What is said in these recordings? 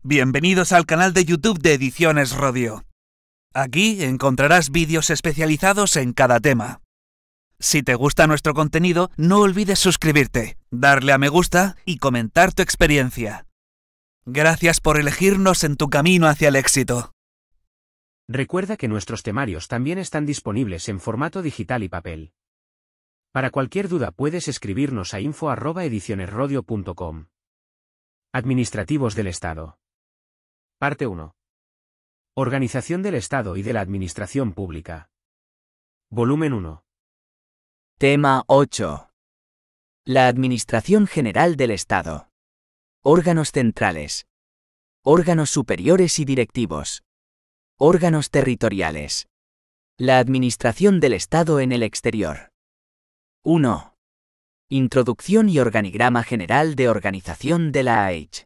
Bienvenidos al canal de YouTube de Ediciones Rodio. Aquí encontrarás vídeos especializados en cada tema. Si te gusta nuestro contenido, no olvides suscribirte, darle a me gusta y comentar tu experiencia. Gracias por elegirnos en tu camino hacia el éxito. Recuerda que nuestros temarios también están disponibles en formato digital y papel. Para cualquier duda puedes escribirnos a info@edicionesrodio.com. Administrativos del Estado. Parte 1. Organización del Estado y de la Administración Pública. Volumen 1. Tema 8. La Administración General del Estado. Órganos centrales. Órganos superiores y directivos. Órganos territoriales. La Administración del Estado en el exterior. 1. Introducción y organigrama general de organización de la AH.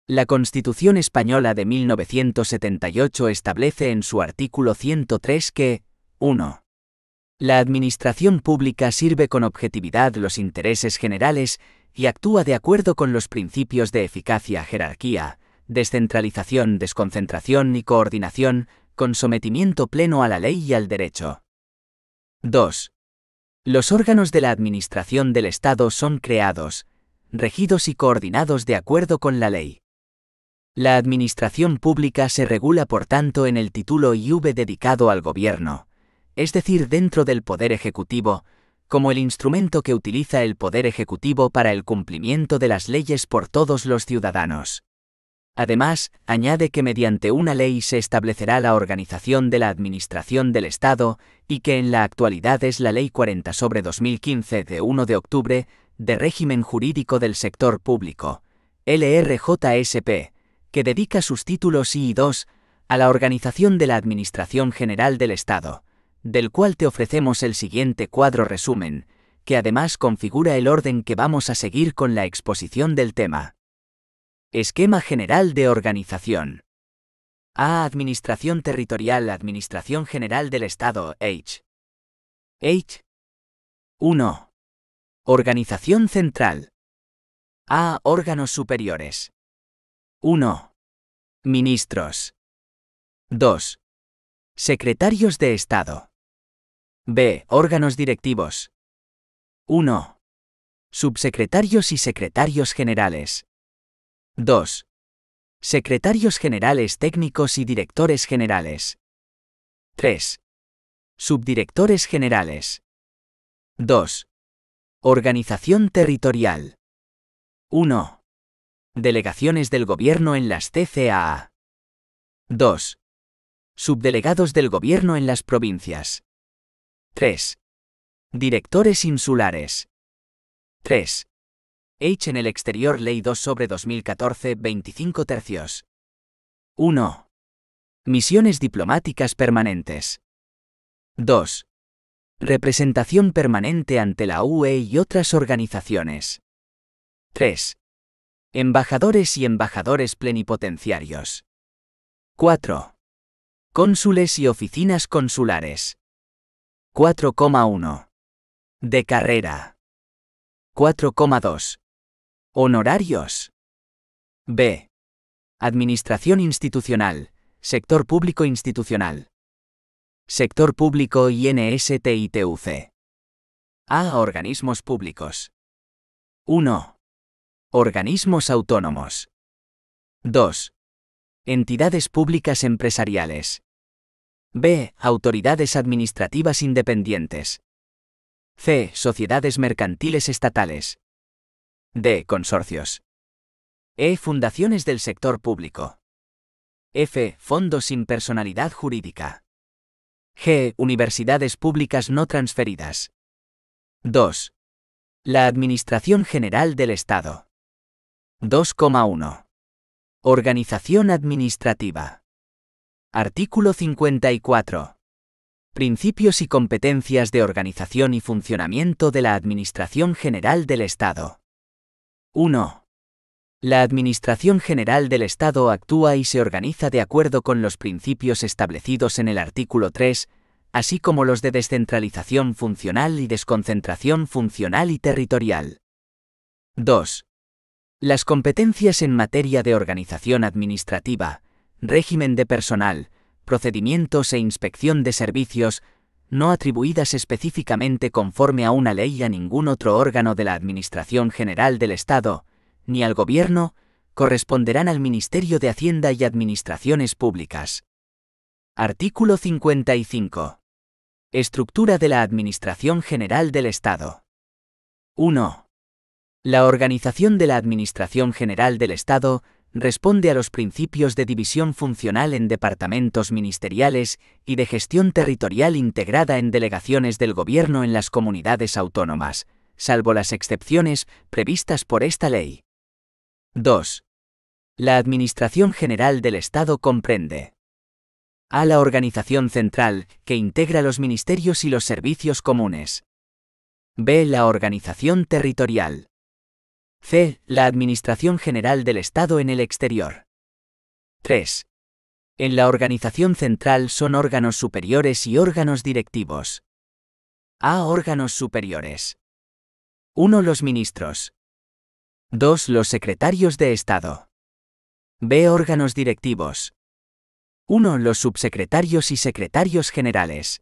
La Constitución Española de 1978 establece en su artículo 103 que 1. La administración pública sirve con objetividad los intereses generales y actúa de acuerdo con los principios de eficacia, jerarquía, descentralización, desconcentración y coordinación, con sometimiento pleno a la ley y al derecho. 2. Los órganos de la Administración del Estado son creados, regidos y coordinados de acuerdo con la ley. La administración pública se regula por tanto en el título IV dedicado al gobierno, es decir, dentro del Poder Ejecutivo, como el instrumento que utiliza el Poder Ejecutivo para el cumplimiento de las leyes por todos los ciudadanos. Además, añade que mediante una ley se establecerá la organización de la Administración del Estado y que en la actualidad es la Ley 40/2015 de 1 de octubre de régimen jurídico del sector público, LRJSP, que dedica sus títulos I y II a la organización de la Administración General del Estado, del cual te ofrecemos el siguiente cuadro resumen, que además configura el orden que vamos a seguir con la exposición del tema. Esquema general de organización. A. Administración territorial. Administración General del Estado, H. 1. Organización central. A. Órganos superiores. 1. Ministros. 2. Secretarios de Estado. B. Órganos directivos. 1. Subsecretarios y secretarios generales. 2. Secretarios generales técnicos y directores generales. 3. Subdirectores generales. 2. Organización territorial. 1. Delegaciones del Gobierno en las CCAA. 2. Subdelegados del Gobierno en las provincias. 3. Directores insulares. 3. H en el exterior. Ley 2/2014, 25 tercios. 1. Misiones diplomáticas permanentes. 2. Representación permanente ante la UE y otras organizaciones. 3. Embajadores y embajadores plenipotenciarios. 4. Cónsules y oficinas consulares. 4,1. De carrera. 4,2. Honorarios. B. Administración institucional, sector público institucional. Sector público INSTITUC. A. Organismos públicos. 1. Organismos autónomos. 2. Entidades públicas empresariales. B. Autoridades administrativas independientes. C. Sociedades mercantiles estatales. D. Consorcios. E. Fundaciones del sector público. F. Fondos sin personalidad jurídica. G. Universidades públicas no transferidas. 2. La Administración General del Estado. 2,1. Organización administrativa. Artículo 54. Principios y competencias de organización y funcionamiento de la Administración General del Estado. 1. La Administración General del Estado actúa y se organiza de acuerdo con los principios establecidos en el artículo 3, así como los de descentralización funcional y desconcentración funcional y territorial. 2. Las competencias en materia de organización administrativa, régimen de personal, procedimientos e inspección de servicios, no atribuidas específicamente conforme a una ley a ningún otro órgano de la Administración General del Estado, ni al Gobierno, corresponderán al Ministerio de Hacienda y Administraciones Públicas. Artículo 55. Estructura de la Administración General del Estado. 1. La organización de la Administración General del Estado responde a los principios de división funcional en departamentos ministeriales y de gestión territorial integrada en delegaciones del Gobierno en las comunidades autónomas, salvo las excepciones previstas por esta ley. 2. La Administración General del Estado comprende a. La organización central, que integra los ministerios y los servicios comunes. b. La organización territorial. c. La Administración General del Estado en el exterior. 3. En la organización central son órganos superiores y órganos directivos. a. Órganos superiores. 1. Los ministros. 2. Los secretarios de Estado. b. Órganos directivos. 1. Los subsecretarios y secretarios generales.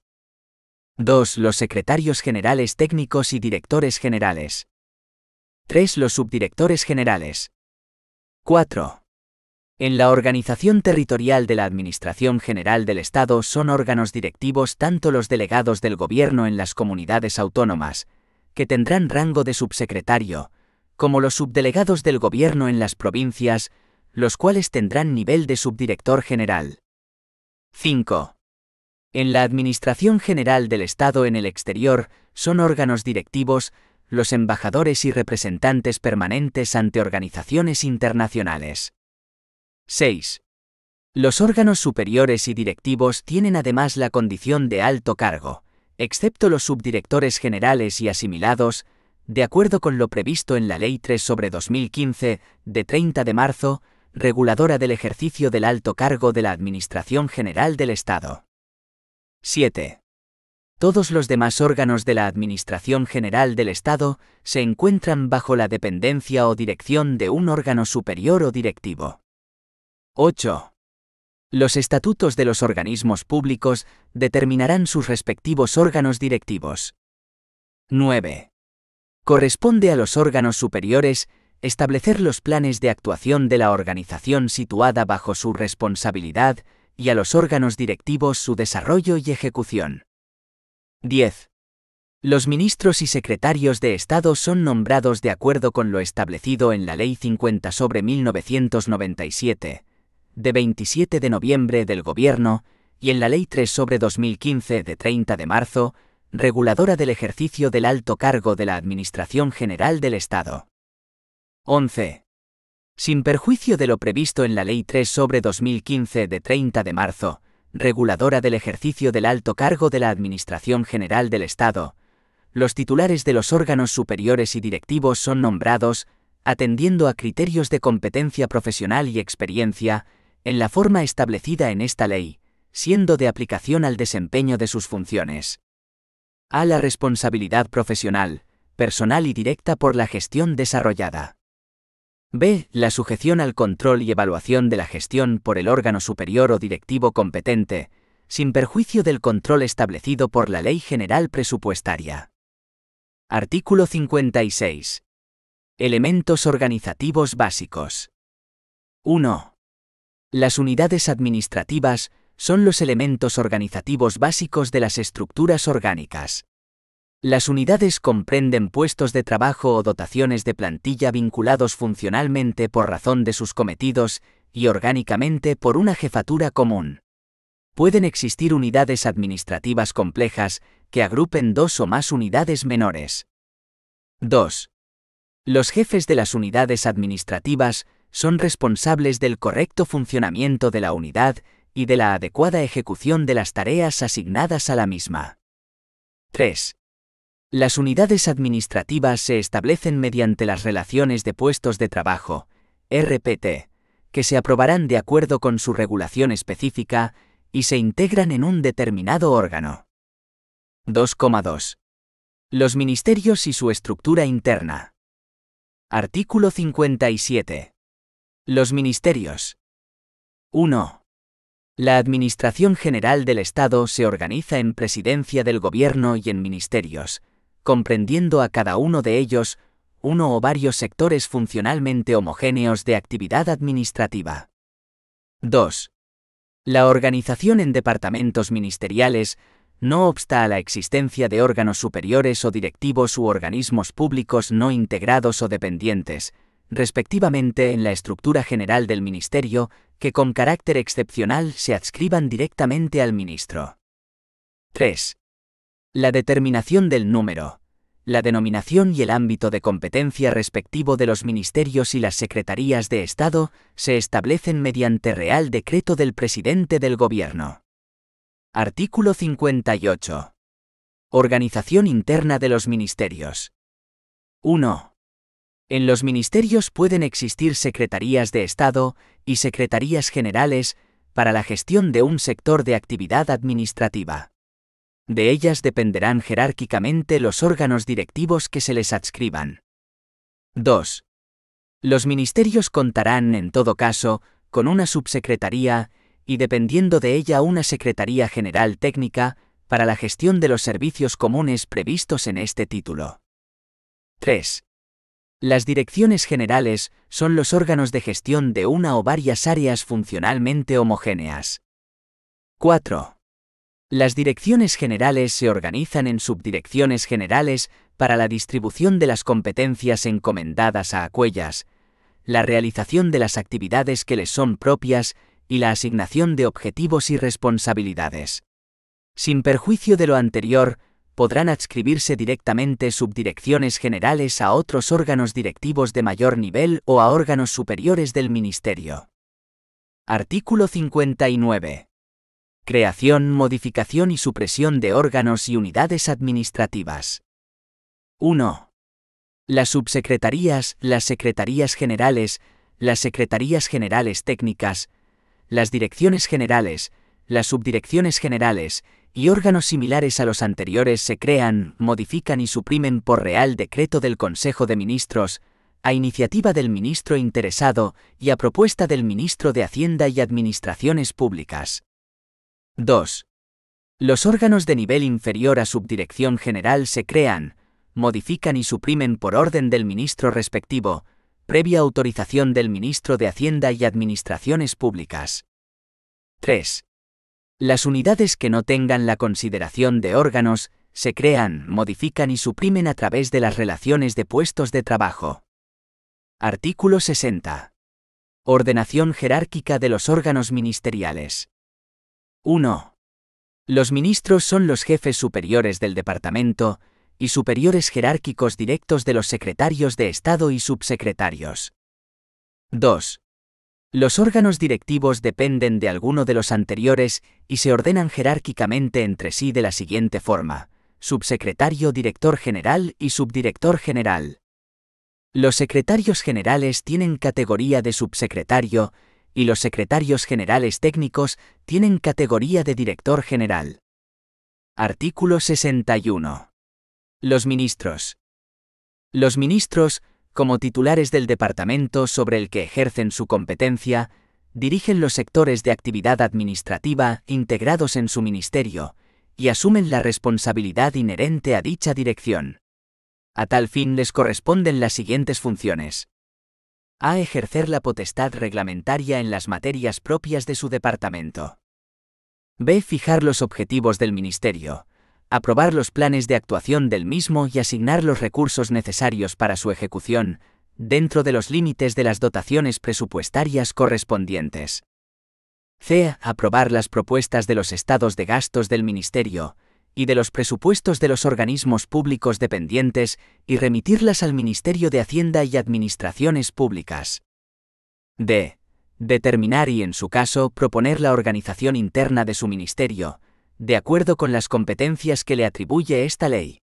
2. Los secretarios generales técnicos y directores generales. 3. Los subdirectores generales. 4. En la organización territorial de la Administración General del Estado son órganos directivos tanto los delegados del Gobierno en las comunidades autónomas, que tendrán rango de subsecretario, como los subdelegados del Gobierno en las provincias, los cuales tendrán nivel de subdirector general. 5. En la Administración General del Estado en el exterior son órganos directivos los embajadores y representantes permanentes ante organizaciones internacionales. 6. Los órganos superiores y directivos tienen además la condición de alto cargo, excepto los subdirectores generales y asimilados, de acuerdo con lo previsto en la Ley 3/2015, de 30 de marzo, reguladora del ejercicio del alto cargo de la Administración General del Estado. 7. Todos los demás órganos de la Administración General del Estado se encuentran bajo la dependencia o dirección de un órgano superior o directivo. 8. Los estatutos de los organismos públicos determinarán sus respectivos órganos directivos. 9. Corresponde a los órganos superiores establecer los planes de actuación de la organización situada bajo su responsabilidad y a los órganos directivos su desarrollo y ejecución. 10. Los ministros y secretarios de Estado son nombrados de acuerdo con lo establecido en la Ley 50/1997, de 27 de noviembre del Gobierno, y en la Ley 3/2015 de 30 de marzo, reguladora del ejercicio del alto cargo de la Administración General del Estado. 11. Sin perjuicio de lo previsto en la Ley 3/2015 de 30 de marzo, reguladora del ejercicio del alto cargo de la Administración General del Estado, los titulares de los órganos superiores y directivos son nombrados, atendiendo a criterios de competencia profesional y experiencia, en la forma establecida en esta ley, siendo de aplicación al desempeño de sus funciones. A. La responsabilidad profesional, personal y directa por la gestión desarrollada. b. La sujeción al control y evaluación de la gestión por el órgano superior o directivo competente, sin perjuicio del control establecido por la Ley General Presupuestaria. Artículo 56. Elementos organizativos básicos. 1. Las unidades administrativas son los elementos organizativos básicos de las estructuras orgánicas. Las unidades comprenden puestos de trabajo o dotaciones de plantilla vinculados funcionalmente por razón de sus cometidos y orgánicamente por una jefatura común. Pueden existir unidades administrativas complejas que agrupen dos o más unidades menores. 2. Los jefes de las unidades administrativas son responsables del correcto funcionamiento de la unidad y de la adecuada ejecución de las tareas asignadas a la misma. 3. Las unidades administrativas se establecen mediante las relaciones de puestos de trabajo, RPT, que se aprobarán de acuerdo con su regulación específica y se integran en un determinado órgano. 2,2. Los ministerios y su estructura interna. Artículo 57. Los ministerios. 1. La Administración General del Estado se organiza en Presidencia del Gobierno y en ministerios, comprendiendo a cada uno de ellos uno o varios sectores funcionalmente homogéneos de actividad administrativa. 2. La organización en departamentos ministeriales no obsta a la existencia de órganos superiores o directivos u organismos públicos no integrados o dependientes, respectivamente en la estructura general del ministerio, que con carácter excepcional se adscriban directamente al ministro. 3. La determinación del número, la denominación y el ámbito de competencia respectivo de los ministerios y las secretarías de Estado se establecen mediante Real Decreto del Presidente del Gobierno. Artículo 58. Organización interna de los ministerios. 1. En los ministerios pueden existir secretarías de Estado y secretarías generales para la gestión de un sector de actividad administrativa. De ellas dependerán jerárquicamente los órganos directivos que se les adscriban. 2. Los ministerios contarán, en todo caso, con una subsecretaría y dependiendo de ella una secretaría general técnica para la gestión de los servicios comunes previstos en este título. 3. Las direcciones generales son los órganos de gestión de una o varias áreas funcionalmente homogéneas. 4. Las direcciones generales se organizan en subdirecciones generales para la distribución de las competencias encomendadas a aquellas, la realización de las actividades que les son propias y la asignación de objetivos y responsabilidades. Sin perjuicio de lo anterior, podrán adscribirse directamente subdirecciones generales a otros órganos directivos de mayor nivel o a órganos superiores del Ministerio. Artículo 59. Creación, modificación y supresión de órganos y unidades administrativas. 1. Las subsecretarías, las secretarías generales, las secretarías generales técnicas, las direcciones generales, las subdirecciones generales y órganos similares a los anteriores se crean, modifican y suprimen por Real Decreto del Consejo de Ministros, a iniciativa del ministro interesado y a propuesta del ministro de Hacienda y Administraciones Públicas. 2. Los órganos de nivel inferior a subdirección general se crean, modifican y suprimen por orden del ministro respectivo, previa autorización del ministro de Hacienda y Administraciones Públicas. 3. Las unidades que no tengan la consideración de órganos se crean, modifican y suprimen a través de las relaciones de puestos de trabajo. Artículo 60. Ordenación jerárquica de los órganos ministeriales. 1. Los ministros son los jefes superiores del departamento y superiores jerárquicos directos de los secretarios de Estado y subsecretarios. 2. Los órganos directivos dependen de alguno de los anteriores y se ordenan jerárquicamente entre sí de la siguiente forma: subsecretario, director general y subdirector general. Los secretarios generales tienen categoría de subsecretario y los secretarios generales técnicos tienen categoría de director general. Artículo 61. Los ministros. Los ministros, como titulares del departamento sobre el que ejercen su competencia, dirigen los sectores de actividad administrativa integrados en su ministerio y asumen la responsabilidad inherente a dicha dirección. A tal fin les corresponden las siguientes funciones: a. Ejercer la potestad reglamentaria en las materias propias de su departamento. b. Fijar los objetivos del ministerio, aprobar los planes de actuación del mismo y asignar los recursos necesarios para su ejecución, dentro de los límites de las dotaciones presupuestarias correspondientes. c. Aprobar las propuestas de los estados de gastos del ministerio y de los presupuestos de los organismos públicos dependientes y remitirlas al Ministerio de Hacienda y Administraciones Públicas. d. Determinar y, en su caso, proponer la organización interna de su ministerio, de acuerdo con las competencias que le atribuye esta ley.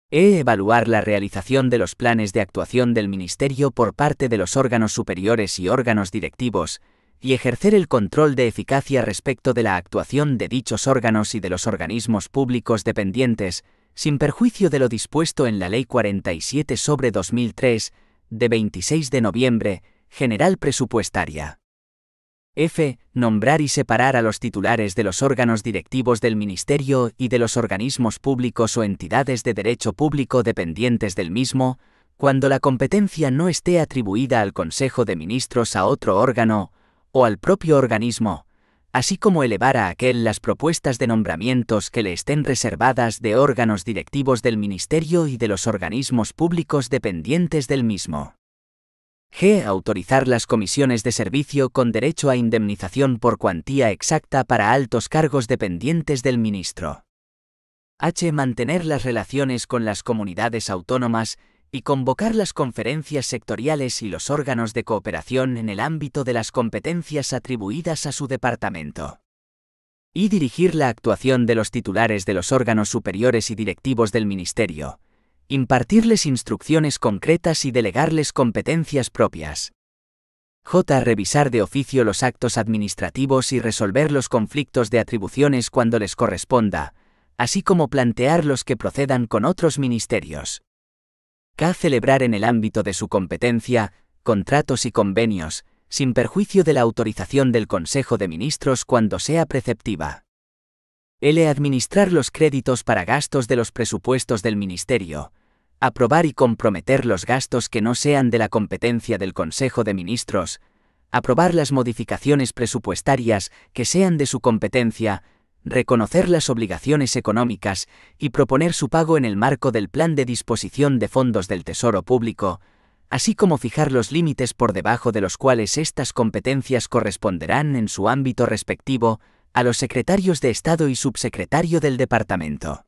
e. Evaluar la realización de los planes de actuación del ministerio por parte de los órganos superiores y órganos directivos, y ejercer el control de eficacia respecto de la actuación de dichos órganos y de los organismos públicos dependientes, sin perjuicio de lo dispuesto en la Ley 47/2003, de 26 de noviembre, General Presupuestaria. F. Nombrar y separar a los titulares de los órganos directivos del Ministerio y de los organismos públicos o entidades de derecho público dependientes del mismo, cuando la competencia no esté atribuida al Consejo de Ministros a otro órgano, o al propio organismo, así como elevar a aquel las propuestas de nombramientos que le estén reservadas de órganos directivos del Ministerio y de los organismos públicos dependientes del mismo. G. Autorizar las comisiones de servicio con derecho a indemnización por cuantía exacta para altos cargos dependientes del ministro. H. Mantener las relaciones con las comunidades autónomas y convocar las conferencias sectoriales y los órganos de cooperación en el ámbito de las competencias atribuidas a su departamento. Y dirigir la actuación de los titulares de los órganos superiores y directivos del Ministerio, impartirles instrucciones concretas y delegarles competencias propias. J. Revisar de oficio los actos administrativos y resolver los conflictos de atribuciones cuando les corresponda, así como plantear los que procedan con otros ministerios. K. Celebrar en el ámbito de su competencia contratos y convenios, sin perjuicio de la autorización del Consejo de Ministros cuando sea preceptiva. L. Administrar los créditos para gastos de los presupuestos del Ministerio, aprobar y comprometer los gastos que no sean de la competencia del Consejo de Ministros, aprobar las modificaciones presupuestarias que sean de su competencia, reconocer las obligaciones económicas y proponer su pago en el marco del Plan de Disposición de Fondos del Tesoro Público, así como fijar los límites por debajo de los cuales estas competencias corresponderán en su ámbito respectivo a los secretarios de Estado y subsecretario del Departamento.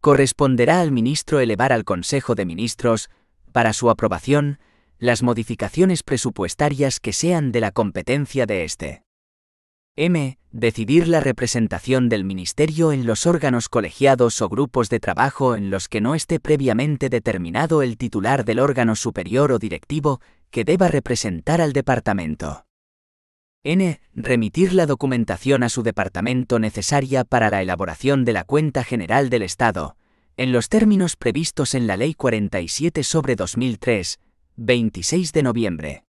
Corresponderá al ministro elevar al Consejo de Ministros, para su aprobación, las modificaciones presupuestarias que sean de la competencia de éste. M. Decidir la representación del Ministerio en los órganos colegiados o grupos de trabajo en los que no esté previamente determinado el titular del órgano superior o directivo que deba representar al departamento. N. Remitir la documentación a su departamento necesaria para la elaboración de la Cuenta General del Estado, en los términos previstos en la Ley 47/2003, 26 de noviembre.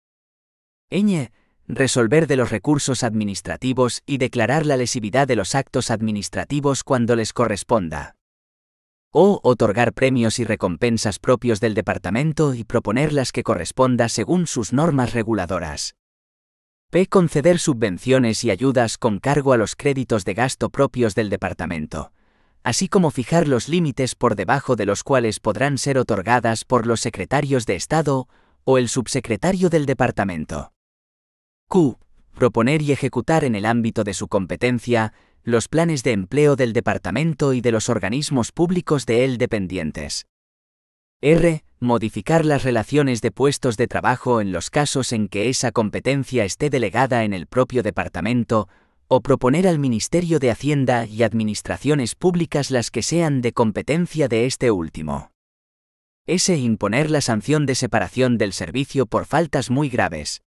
Ñ. Resolver de los recursos administrativos y declarar la lesividad de los actos administrativos cuando les corresponda. O. Otorgar premios y recompensas propios del departamento y proponer las que corresponda según sus normas reguladoras. P. Conceder subvenciones y ayudas con cargo a los créditos de gasto propios del departamento, así como fijar los límites por debajo de los cuales podrán ser otorgadas por los secretarios de Estado o el subsecretario del departamento. Q. Proponer y ejecutar en el ámbito de su competencia los planes de empleo del departamento y de los organismos públicos de él dependientes. R. Modificar las relaciones de puestos de trabajo en los casos en que esa competencia esté delegada en el propio departamento, o proponer al Ministerio de Hacienda y Administraciones Públicas las que sean de competencia de este último. S. Imponer la sanción de separación del servicio por faltas muy graves.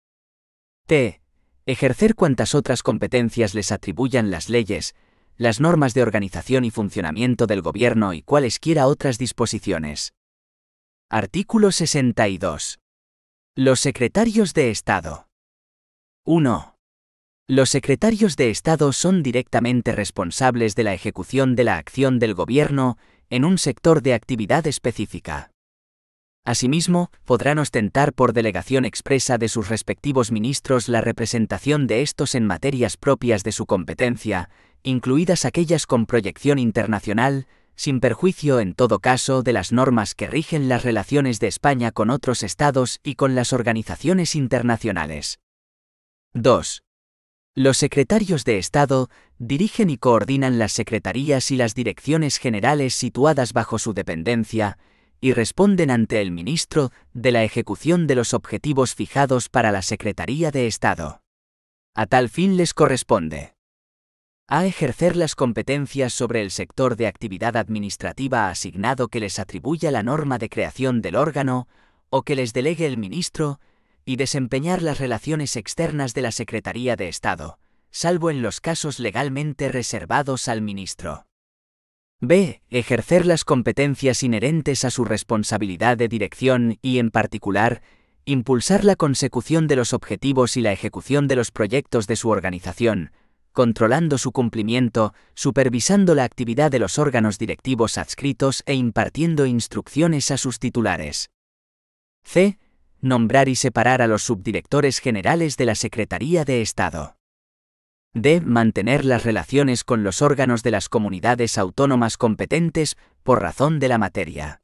T. Ejercer cuantas otras competencias les atribuyan las leyes, las normas de organización y funcionamiento del Gobierno y cualesquiera otras disposiciones. Artículo 62. Los secretarios de Estado. 1. Los secretarios de Estado son directamente responsables de la ejecución de la acción del Gobierno en un sector de actividad específica. Asimismo, podrán ostentar por delegación expresa de sus respectivos ministros la representación de estos en materias propias de su competencia, incluidas aquellas con proyección internacional, sin perjuicio en todo caso de las normas que rigen las relaciones de España con otros estados y con las organizaciones internacionales. 2. Los secretarios de Estado dirigen y coordinan las secretarías y las direcciones generales situadas bajo su dependencia, y responden ante el ministro de la ejecución de los objetivos fijados para la Secretaría de Estado. A tal fin les corresponde: a. Ejercer las competencias sobre el sector de actividad administrativa asignado que les atribuya la norma de creación del órgano, o que les delegue el ministro, y desempeñar las relaciones externas de la Secretaría de Estado, salvo en los casos legalmente reservados al ministro. B. Ejercer las competencias inherentes a su responsabilidad de dirección y, en particular, impulsar la consecución de los objetivos y la ejecución de los proyectos de su organización, controlando su cumplimiento, supervisando la actividad de los órganos directivos adscritos e impartiendo instrucciones a sus titulares. C. Nombrar y separar a los subdirectores generales de la Secretaría de Estado. D. Mantener las relaciones con los órganos de las comunidades autónomas competentes por razón de la materia.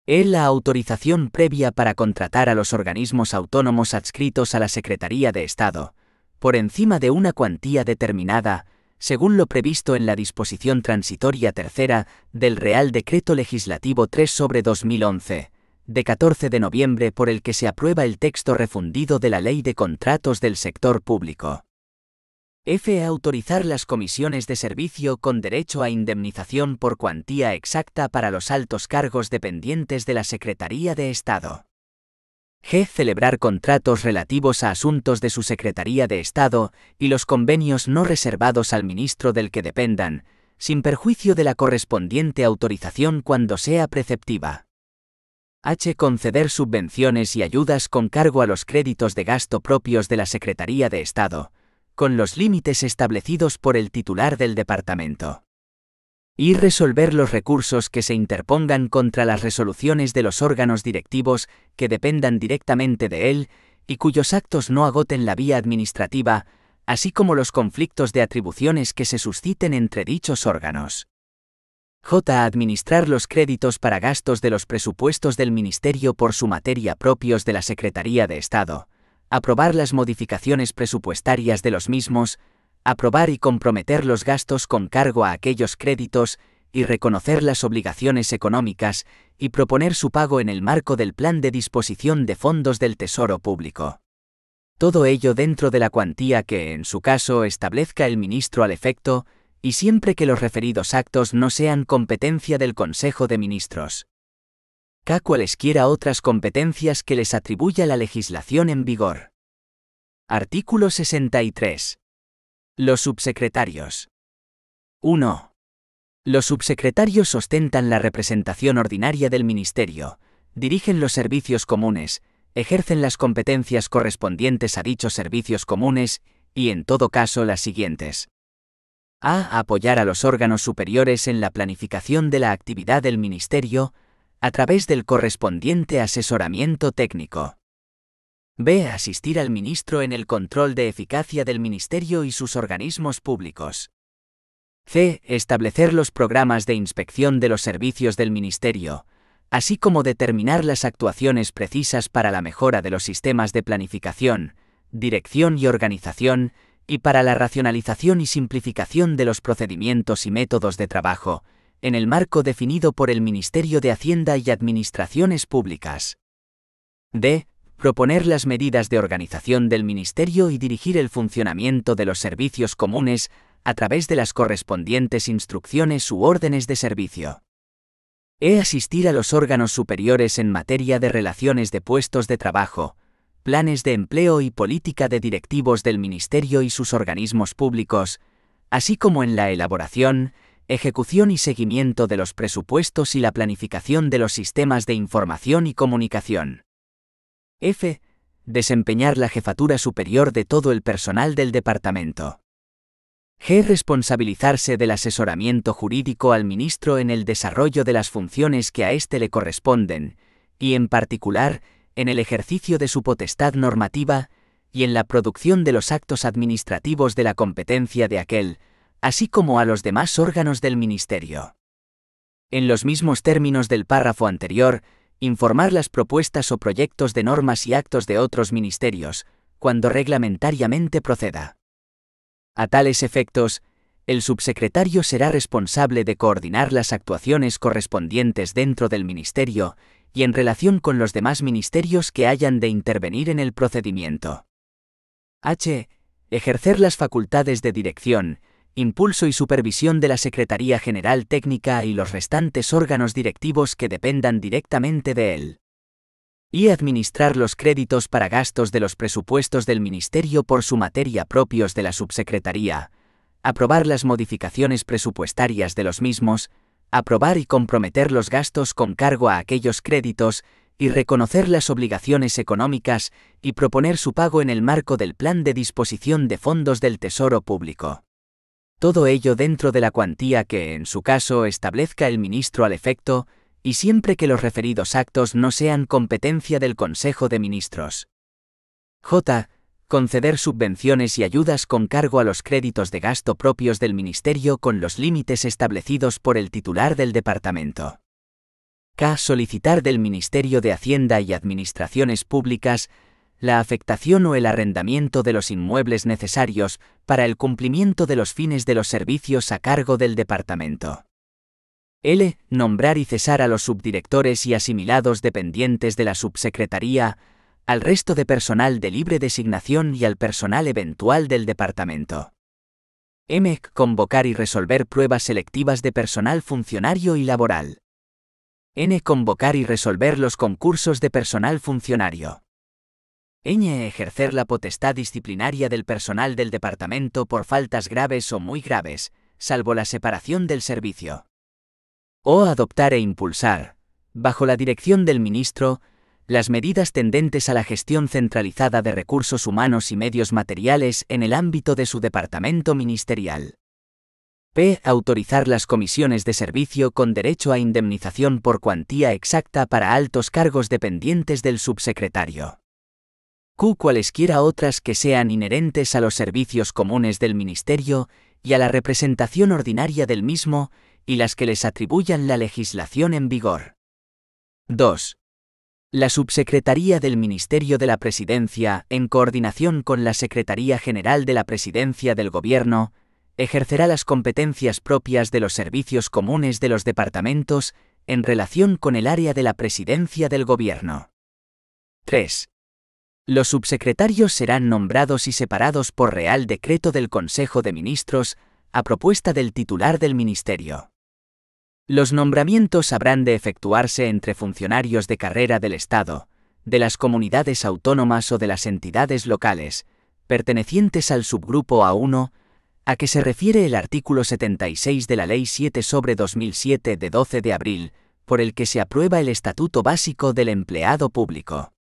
E. La autorización previa para contratar a los organismos autónomos adscritos a la Secretaría de Estado, por encima de una cuantía determinada, según lo previsto en la disposición transitoria tercera del Real Decreto Legislativo 3/2011, de 14 de noviembre por el que se aprueba el texto refundido de la Ley de Contratos del Sector Público. F. Autorizar las comisiones de servicio con derecho a indemnización por cuantía exacta para los altos cargos dependientes de la Secretaría de Estado. G. Celebrar contratos relativos a asuntos de su Secretaría de Estado y los convenios no reservados al ministro del que dependan, sin perjuicio de la correspondiente autorización cuando sea preceptiva. H. Conceder subvenciones y ayudas con cargo a los créditos de gasto propios de la Secretaría de Estado, con los límites establecidos por el titular del departamento. Y resolver los recursos que se interpongan contra las resoluciones de los órganos directivos que dependan directamente de él y cuyos actos no agoten la vía administrativa, así como los conflictos de atribuciones que se susciten entre dichos órganos. J. Administrar los créditos para gastos de los presupuestos del Ministerio por su materia propios de la Secretaría de Estado, aprobar las modificaciones presupuestarias de los mismos, aprobar y comprometer los gastos con cargo a aquellos créditos y reconocer las obligaciones económicas y proponer su pago en el marco del plan de disposición de fondos del Tesoro Público. Todo ello dentro de la cuantía que, en su caso, establezca el ministro al efecto, y siempre que los referidos actos no sean competencia del Consejo de Ministros. K. Cualesquiera otras competencias que les atribuya la legislación en vigor. Artículo 63. Los subsecretarios. 1. Los subsecretarios ostentan la representación ordinaria del Ministerio, dirigen los servicios comunes, ejercen las competencias correspondientes a dichos servicios comunes y, en todo caso, las siguientes. A. Apoyar a los órganos superiores en la planificación de la actividad del Ministerio, a través del correspondiente asesoramiento técnico. B. Asistir al ministro en el control de eficacia del Ministerio y sus organismos públicos. C. Establecer los programas de inspección de los servicios del Ministerio, así como determinar las actuaciones precisas para la mejora de los sistemas de planificación, dirección y organización, y para la racionalización y simplificación de los procedimientos y métodos de trabajo, en el marco definido por el Ministerio de Hacienda y Administraciones Públicas. D. Proponer las medidas de organización del Ministerio y dirigir el funcionamiento de los servicios comunes a través de las correspondientes instrucciones u órdenes de servicio. E. Asistir a los órganos superiores en materia de relaciones de puestos de trabajo, planes de empleo y política de directivos del Ministerio y sus organismos públicos, así como en la elaboración, ejecución y seguimiento de los presupuestos y la planificación de los sistemas de información y comunicación. F. Desempeñar la jefatura superior de todo el personal del departamento. G. Responsabilizarse del asesoramiento jurídico al ministro en el desarrollo de las funciones que a éste le corresponden, y en particular, en el ejercicio de su potestad normativa, y en la producción de los actos administrativos de la competencia de aquel, así como a los demás órganos del Ministerio. En los mismos términos del párrafo anterior, informar las propuestas o proyectos de normas y actos de otros ministerios, cuando reglamentariamente proceda. A tales efectos, el subsecretario será responsable de coordinar las actuaciones correspondientes dentro del Ministerio y en relación con los demás ministerios que hayan de intervenir en el procedimiento. H. Ejercer las facultades de dirección, impulso y supervisión de la Secretaría General Técnica y los restantes órganos directivos que dependan directamente de él. Y administrar los créditos para gastos de los presupuestos del Ministerio por su materia propios de la Subsecretaría, aprobar las modificaciones presupuestarias de los mismos, aprobar y comprometer los gastos con cargo a aquellos créditos y reconocer las obligaciones económicas y proponer su pago en el marco del Plan de Disposición de Fondos del Tesoro Público. Todo ello dentro de la cuantía que, en su caso, establezca el ministro al efecto, y siempre que los referidos actos no sean competencia del Consejo de Ministros. J. Conceder subvenciones y ayudas con cargo a los créditos de gasto propios del Ministerio con los límites establecidos por el titular del departamento. K. Solicitar del Ministerio de Hacienda y Administraciones Públicas la afectación o el arrendamiento de los inmuebles necesarios para el cumplimiento de los fines de los servicios a cargo del departamento. L. Nombrar y cesar a los subdirectores y asimilados dependientes de la subsecretaría, al resto de personal de libre designación y al personal eventual del departamento. M. Convocar y resolver pruebas selectivas de personal funcionario y laboral. N. Convocar y resolver los concursos de personal funcionario. Ñ. Ejercer la potestad disciplinaria del personal del departamento por faltas graves o muy graves, salvo la separación del servicio. O. Adoptar e impulsar, bajo la dirección del ministro, las medidas tendentes a la gestión centralizada de recursos humanos y medios materiales en el ámbito de su departamento ministerial. P. Autorizar las comisiones de servicio con derecho a indemnización por cuantía exacta para altos cargos dependientes del subsecretario. Q. Cualesquiera otras que sean inherentes a los servicios comunes del Ministerio y a la representación ordinaria del mismo, y las que les atribuyan la legislación en vigor. 2. La Subsecretaría del Ministerio de la Presidencia, en coordinación con la Secretaría General de la Presidencia del Gobierno, ejercerá las competencias propias de los servicios comunes de los departamentos en relación con el área de la Presidencia del Gobierno. 3. Los subsecretarios serán nombrados y separados por Real Decreto del Consejo de Ministros, a propuesta del titular del Ministerio. Los nombramientos habrán de efectuarse entre funcionarios de carrera del Estado, de las comunidades autónomas o de las entidades locales, pertenecientes al subgrupo A1, a que se refiere el artículo 76 de la Ley 7/2007 de 12 de abril, por el que se aprueba el Estatuto Básico del Empleado Público.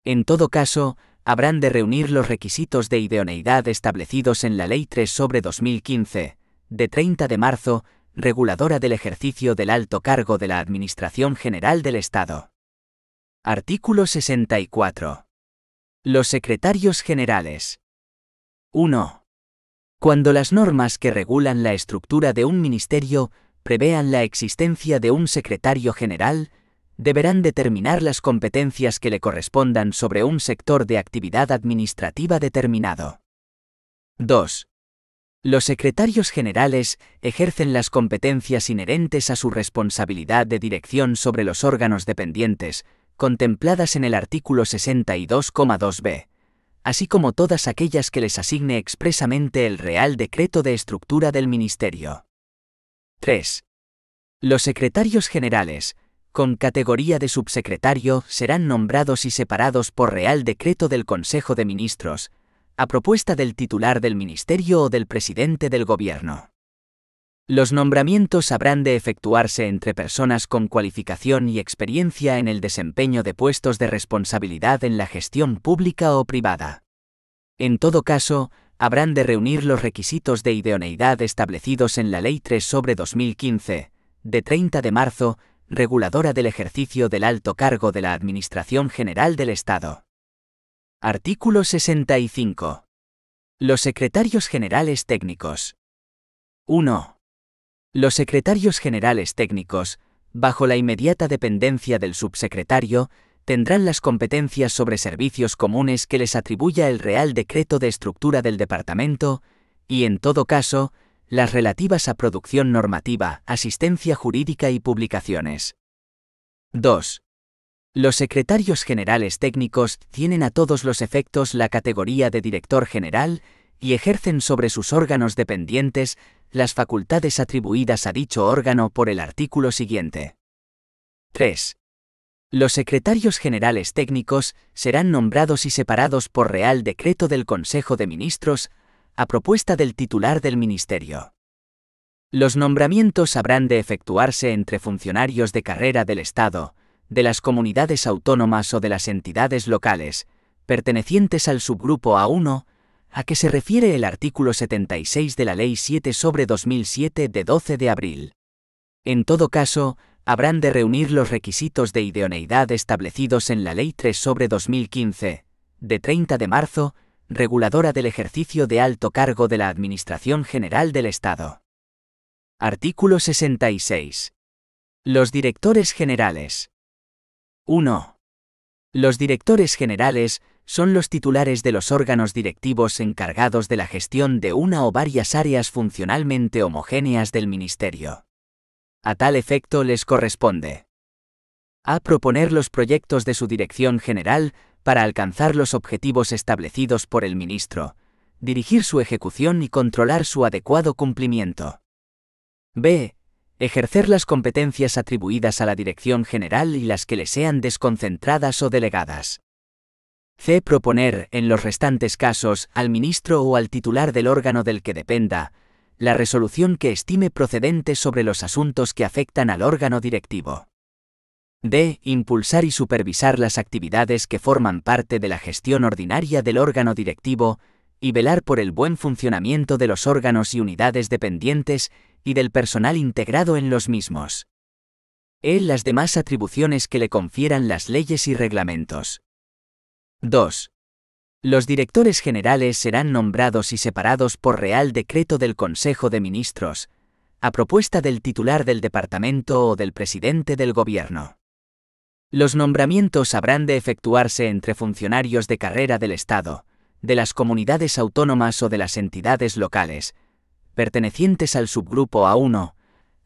En todo caso, habrán de reunir los requisitos de idoneidad establecidos en la Ley 3/2015, de 30 de marzo, reguladora del ejercicio del alto cargo de la Administración General del Estado. Artículo 64. Los secretarios generales. 1. Cuando las normas que regulan la estructura de un ministerio prevean la existencia de un secretario general, deberán determinar las competencias que le correspondan sobre un sector de actividad administrativa determinado. 2. Los secretarios generales ejercen las competencias inherentes a su responsabilidad de dirección sobre los órganos dependientes, contempladas en el artículo 62,2b, así como todas aquellas que les asigne expresamente el Real Decreto de Estructura del Ministerio. 3. Los secretarios generales, con categoría de subsecretario, serán nombrados y separados por Real Decreto del Consejo de Ministros, a propuesta del titular del Ministerio o del presidente del Gobierno. Los nombramientos habrán de efectuarse entre personas con cualificación y experiencia en el desempeño de puestos de responsabilidad en la gestión pública o privada. En todo caso, habrán de reunir los requisitos de idoneidad establecidos en la Ley 3/2015, de 30 de marzo, reguladora del ejercicio del alto cargo de la Administración General del Estado. Artículo 65. Los secretarios generales técnicos. 1. Los secretarios generales técnicos, bajo la inmediata dependencia del subsecretario, tendrán las competencias sobre servicios comunes que les atribuya el Real Decreto de Estructura del Departamento, y en todo caso, las relativas a producción normativa, asistencia jurídica y publicaciones. 2. Los secretarios generales técnicos tienen a todos los efectos la categoría de director general y ejercen sobre sus órganos dependientes las facultades atribuidas a dicho órgano por el artículo siguiente. 3. Los secretarios generales técnicos serán nombrados y separados por Real Decreto del Consejo de Ministros, a propuesta del titular del Ministerio. Los nombramientos habrán de efectuarse entre funcionarios de carrera del Estado, de las comunidades autónomas o de las entidades locales, pertenecientes al subgrupo A1, a que se refiere el artículo 76 de la Ley 7/2007 de 12 de abril. En todo caso, habrán de reunir los requisitos de idoneidad establecidos en la Ley 3/2015, de 30 de marzo, reguladora del ejercicio de alto cargo de la Administración General del Estado. Artículo 66. Los directores generales. 1. Los directores generales son los titulares de los órganos directivos encargados de la gestión de una o varias áreas funcionalmente homogéneas del Ministerio. A tal efecto les corresponde: a. Proponer los proyectos de su dirección general para alcanzar los objetivos establecidos por el ministro, dirigir su ejecución y controlar su adecuado cumplimiento. b. Ejercer las competencias atribuidas a la dirección general y las que le sean desconcentradas o delegadas. c. Proponer, en los restantes casos, al ministro o al titular del órgano del que dependa, la resolución que estime procedente sobre los asuntos que afectan al órgano directivo. d. Impulsar y supervisar las actividades que forman parte de la gestión ordinaria del órgano directivo y velar por el buen funcionamiento de los órganos y unidades dependientes y del personal integrado en los mismos. e. Las demás atribuciones que le confieran las leyes y reglamentos. 2. Los directores generales serán nombrados y separados por Real Decreto del Consejo de Ministros, a propuesta del titular del departamento o del presidente del Gobierno. Los nombramientos habrán de efectuarse entre funcionarios de carrera del Estado, de las comunidades autónomas o de las entidades locales, pertenecientes al subgrupo A1,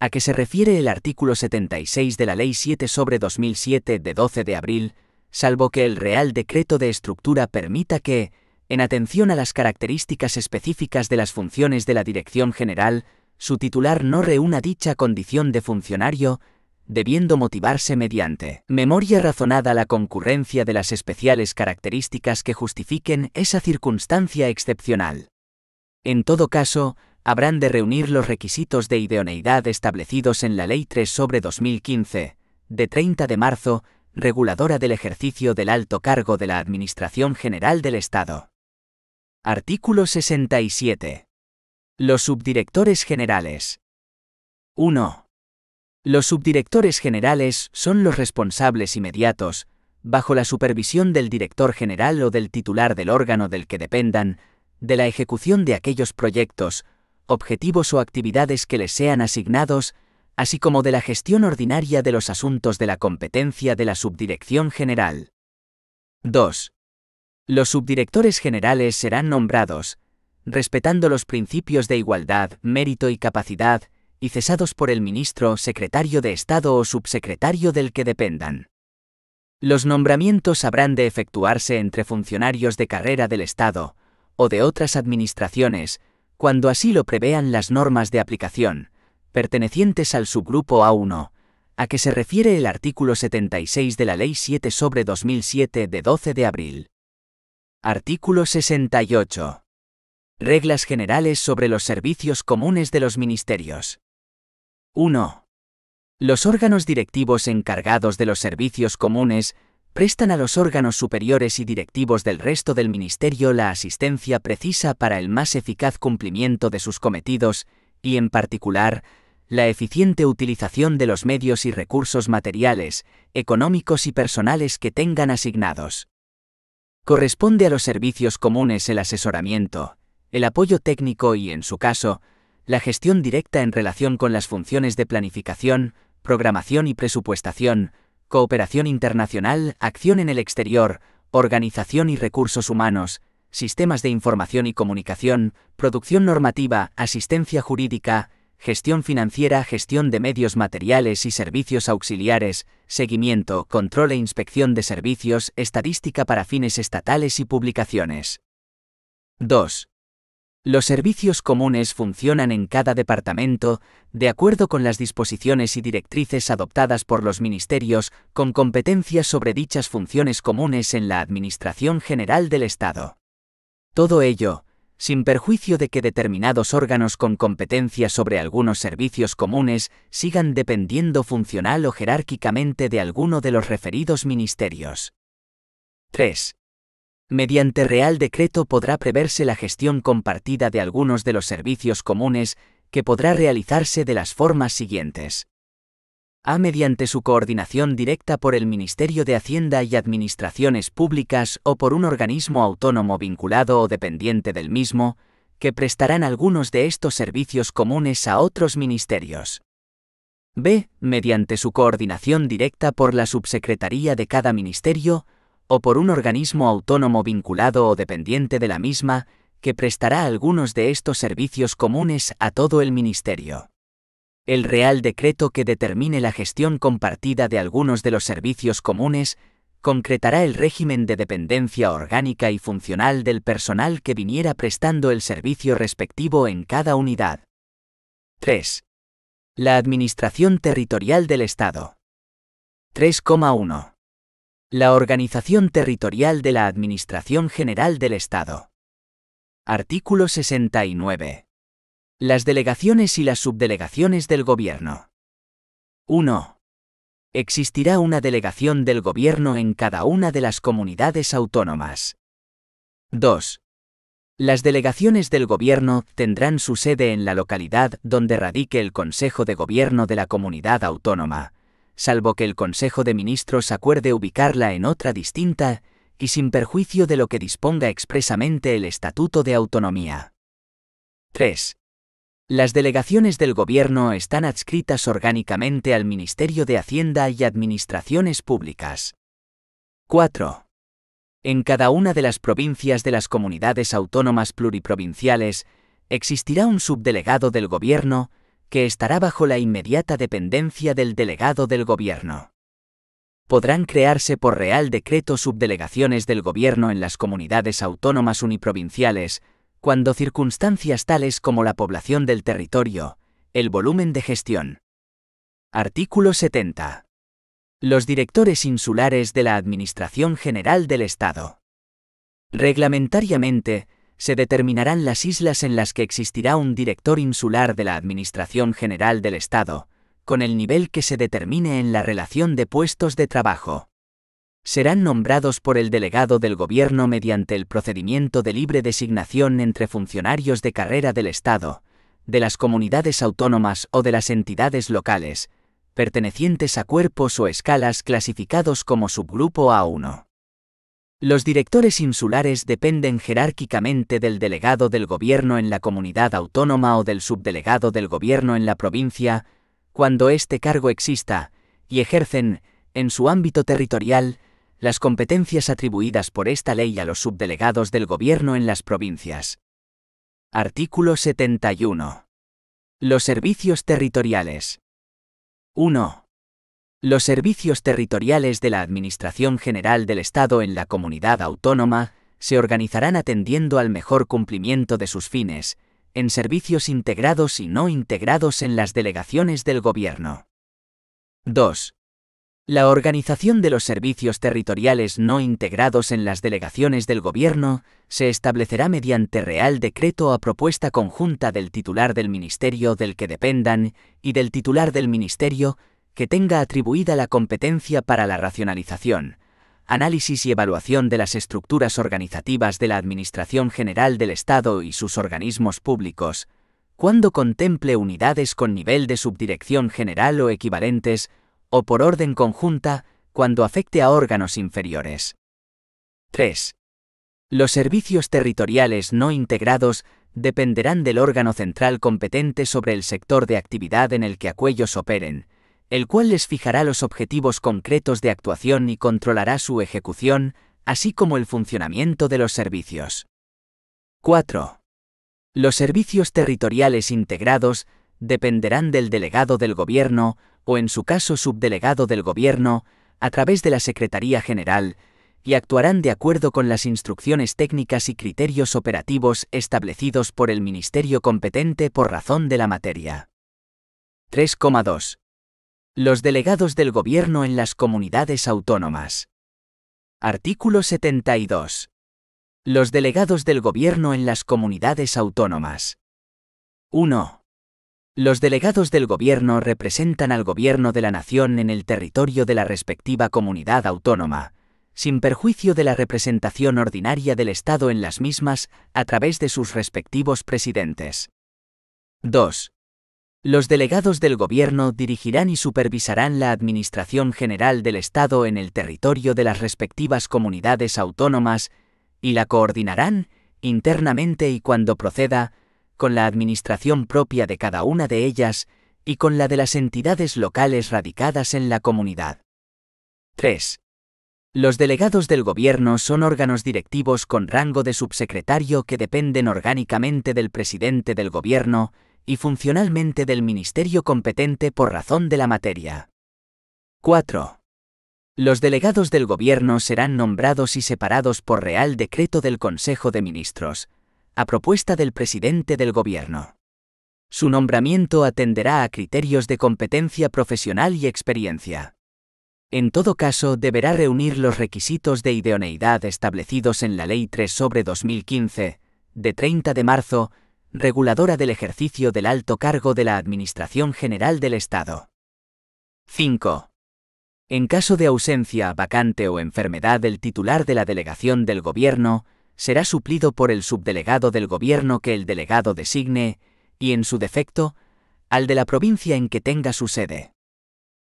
a que se refiere el artículo 76 de la Ley 7/2007 de 12 de abril, salvo que el Real Decreto de Estructura permita que, en atención a las características específicas de las funciones de la Dirección General, su titular no reúna dicha condición de funcionario, debiendo motivarse mediante memoria razonada la concurrencia de las especiales características que justifiquen esa circunstancia excepcional. En todo caso, habrán de reunir los requisitos de idoneidad establecidos en la Ley 3/2015, de 30 de marzo, reguladora del ejercicio del alto cargo de la Administración General del Estado. Artículo 67. Los subdirectores generales. 1. Los subdirectores generales son los responsables inmediatos, bajo la supervisión del director general o del titular del órgano del que dependan, de la ejecución de aquellos proyectos, objetivos o actividades que les sean asignados, así como de la gestión ordinaria de los asuntos de la competencia de la Subdirección General. 2. Los subdirectores generales serán nombrados, respetando los principios de igualdad, mérito y capacidad, y cesados por el ministro, secretario de Estado o subsecretario del que dependan. Los nombramientos habrán de efectuarse entre funcionarios de carrera del Estado, o de otras administraciones, cuando así lo prevean las normas de aplicación, pertenecientes al subgrupo A1, a que se refiere el artículo 76 de la Ley 7/2007 de 12 de abril. Artículo 68. Reglas generales sobre los servicios comunes de los ministerios. 1. Los órganos directivos encargados de los servicios comunes prestan a los órganos superiores y directivos del resto del ministerio la asistencia precisa para el más eficaz cumplimiento de sus cometidos y, en particular, la eficiente utilización de los medios y recursos materiales, económicos y personales que tengan asignados. Corresponde a los servicios comunes el asesoramiento, el apoyo técnico y, en su caso, la gestión directa en relación con las funciones de planificación, programación y presupuestación, cooperación internacional, acción en el exterior, organización y recursos humanos, sistemas de información y comunicación, producción normativa, asistencia jurídica, gestión financiera, gestión de medios materiales y servicios auxiliares, seguimiento, control e inspección de servicios, estadística para fines estatales y publicaciones. 2. Los servicios comunes funcionan en cada departamento, de acuerdo con las disposiciones y directrices adoptadas por los ministerios, con competencias sobre dichas funciones comunes en la Administración General del Estado. Todo ello, sin perjuicio de que determinados órganos con competencia sobre algunos servicios comunes sigan dependiendo funcional o jerárquicamente de alguno de los referidos ministerios. 3. Mediante Real Decreto podrá preverse la gestión compartida de algunos de los servicios comunes, que podrá realizarse de las formas siguientes. A. Mediante su coordinación directa por el Ministerio de Hacienda y Administraciones Públicas o por un organismo autónomo vinculado o dependiente del mismo, que prestarán algunos de estos servicios comunes a otros ministerios. B. Mediante su coordinación directa por la subsecretaría de cada ministerio, o por un organismo autónomo vinculado o dependiente de la misma, que prestará algunos de estos servicios comunes a todo el ministerio. El Real Decreto que determine la gestión compartida de algunos de los servicios comunes concretará el régimen de dependencia orgánica y funcional del personal que viniera prestando el servicio respectivo en cada unidad. 3. La Administración Territorial del Estado. 3,1. La organización territorial de la Administración General del Estado. Artículo 69. Las delegaciones y las subdelegaciones del Gobierno. 1. Existirá una delegación del Gobierno en cada una de las comunidades autónomas. 2. Las delegaciones del Gobierno tendrán su sede en la localidad donde radique el Consejo de Gobierno de la comunidad autónoma, salvo que el Consejo de Ministros acuerde ubicarla en otra distinta y sin perjuicio de lo que disponga expresamente el Estatuto de Autonomía. 3. Las delegaciones del Gobierno están adscritas orgánicamente al Ministerio de Hacienda y Administraciones Públicas. 4. En cada una de las provincias de las comunidades autónomas pluriprovinciales existirá un subdelegado del Gobierno que estará bajo la inmediata dependencia del delegado del Gobierno. Podrán crearse por Real Decreto subdelegaciones del Gobierno en las comunidades autónomas uniprovinciales, cuando circunstancias tales como la población del territorio, el volumen de gestión. Artículo 70. Los directores insulares de la Administración General del Estado. Reglamentariamente, se determinarán las islas en las que existirá un director insular de la Administración General del Estado, con el nivel que se determine en la relación de puestos de trabajo. Serán nombrados por el delegado del Gobierno mediante el procedimiento de libre designación entre funcionarios de carrera del Estado, de las comunidades autónomas o de las entidades locales, pertenecientes a cuerpos o escalas clasificados como subgrupo A1. Los directores insulares dependen jerárquicamente del delegado del Gobierno en la comunidad autónoma o del subdelegado del Gobierno en la provincia, cuando este cargo exista, y ejercen, en su ámbito territorial, las competencias atribuidas por esta ley a los subdelegados del Gobierno en las provincias. Artículo 71. Los servicios territoriales. 1. Los servicios territoriales de la Administración General del Estado en la comunidad autónoma se organizarán atendiendo al mejor cumplimiento de sus fines, en servicios integrados y no integrados en las delegaciones del Gobierno. 2. La organización de los servicios territoriales no integrados en las delegaciones del Gobierno se establecerá mediante Real Decreto a propuesta conjunta del titular del ministerio del que dependan y del titular del ministerio que tenga atribuida la competencia para la racionalización, análisis y evaluación de las estructuras organizativas de la Administración General del Estado y sus organismos públicos, cuando contemple unidades con nivel de subdirección general o equivalentes, o por orden conjunta, cuando afecte a órganos inferiores. 3. Los servicios territoriales no integrados dependerán del órgano central competente sobre el sector de actividad en el que aquellos operen, el cual les fijará los objetivos concretos de actuación y controlará su ejecución, así como el funcionamiento de los servicios. 4. Los servicios territoriales integrados dependerán del delegado del Gobierno, o en su caso subdelegado del Gobierno, a través de la Secretaría General, y actuarán de acuerdo con las instrucciones técnicas y criterios operativos establecidos por el Ministerio competente por razón de la materia. 3,2. Los delegados del Gobierno en las comunidades autónomas. Artículo 72. Los delegados del gobierno en las comunidades autónomas. 1. Los delegados del gobierno representan al gobierno de la nación en el territorio de la respectiva comunidad autónoma, sin perjuicio de la representación ordinaria del Estado en las mismas, a través de sus respectivos presidentes. 2. Los delegados del gobierno dirigirán y supervisarán la administración general del Estado en el territorio de las respectivas comunidades autónomas y la coordinarán, internamente y cuando proceda, con la administración propia de cada una de ellas y con la de las entidades locales radicadas en la comunidad. 3. Los delegados del gobierno son órganos directivos con rango de subsecretario que dependen orgánicamente del presidente del gobierno y funcionalmente del ministerio competente por razón de la materia. 4. Los delegados del gobierno serán nombrados y separados por Real Decreto del Consejo de Ministros, a propuesta del presidente del gobierno. Su nombramiento atenderá a criterios de competencia profesional y experiencia. En todo caso, deberá reunir los requisitos de idoneidad establecidos en la Ley 3/2015, de 30 de marzo, reguladora del ejercicio del alto cargo de la Administración General del Estado. 5. En caso de ausencia, vacante o enfermedad del titular de la delegación del gobierno, será suplido por el subdelegado del gobierno que el delegado designe, y en su defecto, al de la provincia en que tenga su sede.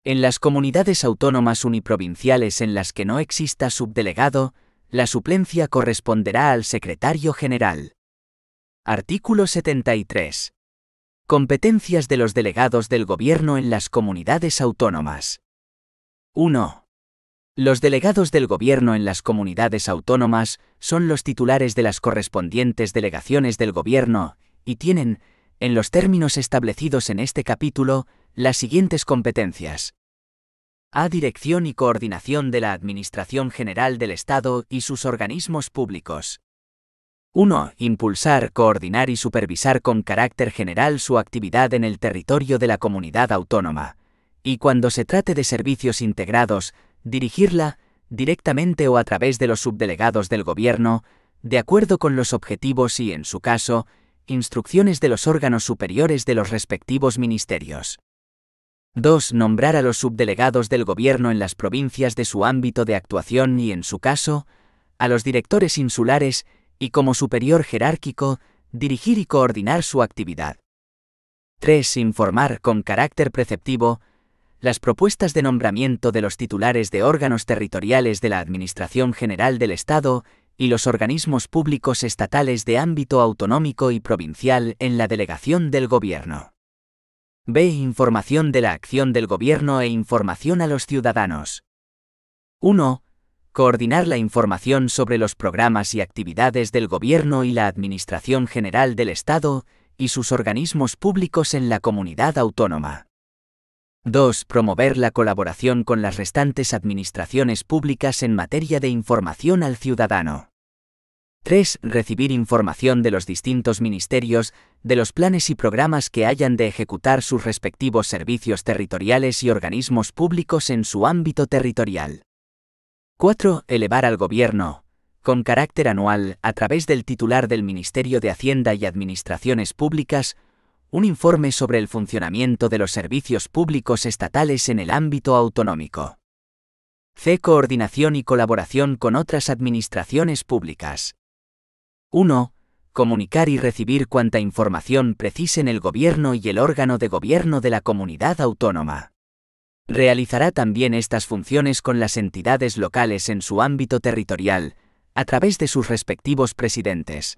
En las comunidades autónomas uniprovinciales en las que no exista subdelegado, la suplencia corresponderá al secretario general. Artículo 73. Competencias de los delegados del gobierno en las comunidades autónomas. 1. Los delegados del gobierno en las comunidades autónomas son los titulares de las correspondientes delegaciones del gobierno y tienen, en los términos establecidos en este capítulo, las siguientes competencias. A. Dirección y coordinación de la Administración General del Estado y sus organismos públicos. 1. Impulsar, coordinar y supervisar con carácter general su actividad en el territorio de la comunidad autónoma, y cuando se trate de servicios integrados, dirigirla, directamente o a través de los subdelegados del gobierno, de acuerdo con los objetivos y, en su caso, instrucciones de los órganos superiores de los respectivos ministerios. 2. Nombrar a los subdelegados del gobierno en las provincias de su ámbito de actuación y, en su caso, a los directores insulares y, como superior jerárquico, dirigir y coordinar su actividad. 3. Informar, con carácter preceptivo, las propuestas de nombramiento de los titulares de órganos territoriales de la Administración General del Estado y los organismos públicos estatales de ámbito autonómico y provincial en la delegación del gobierno. B. Información de la acción del gobierno e información a los ciudadanos. 1. Coordinar la información sobre los programas y actividades del gobierno y la Administración General del Estado y sus organismos públicos en la comunidad autónoma. 2. Promover la colaboración con las restantes administraciones públicas en materia de información al ciudadano. 3. Recibir información de los distintos ministerios, de los planes y programas que hayan de ejecutar sus respectivos servicios territoriales y organismos públicos en su ámbito territorial. 4. Elevar al Gobierno, con carácter anual, a través del titular del Ministerio de Hacienda y Administraciones Públicas, un informe sobre el funcionamiento de los servicios públicos estatales en el ámbito autonómico. C. Coordinación y colaboración con otras administraciones públicas. 1. Comunicar y recibir cuanta información precisen el Gobierno y el órgano de gobierno de la comunidad autónoma. Realizará también estas funciones con las entidades locales en su ámbito territorial, a través de sus respectivos presidentes.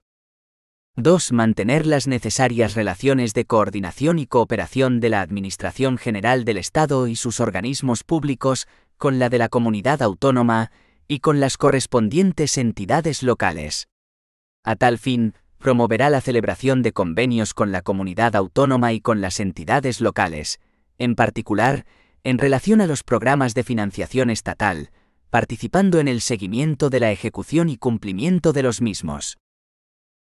2. Mantener las necesarias relaciones de coordinación y cooperación de la Administración General del Estado y sus organismos públicos con la de la comunidad autónoma y con las correspondientes entidades locales. A tal fin, promoverá la celebración de convenios con la comunidad autónoma y con las entidades locales, en particular, en relación a los programas de financiación estatal, participando en el seguimiento de la ejecución y cumplimiento de los mismos.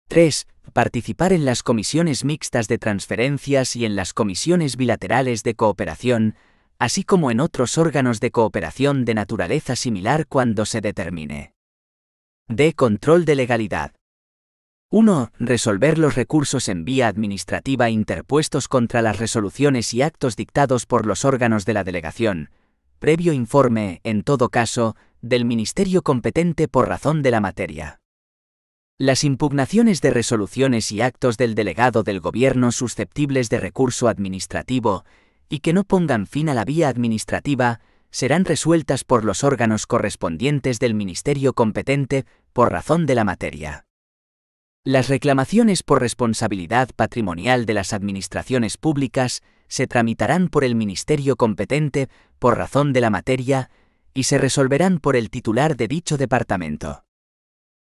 3. Participar en las comisiones mixtas de transferencias y en las comisiones bilaterales de cooperación, así como en otros órganos de cooperación de naturaleza similar cuando se determine. D. Control de legalidad. 1. Resolver los recursos en vía administrativa interpuestos contra las resoluciones y actos dictados por los órganos de la delegación, previo informe, en todo caso, del Ministerio competente por razón de la materia. Las impugnaciones de resoluciones y actos del delegado del Gobierno susceptibles de recurso administrativo y que no pongan fin a la vía administrativa serán resueltas por los órganos correspondientes del Ministerio competente por razón de la materia. Las reclamaciones por responsabilidad patrimonial de las administraciones públicas se tramitarán por el Ministerio competente por razón de la materia y se resolverán por el titular de dicho departamento.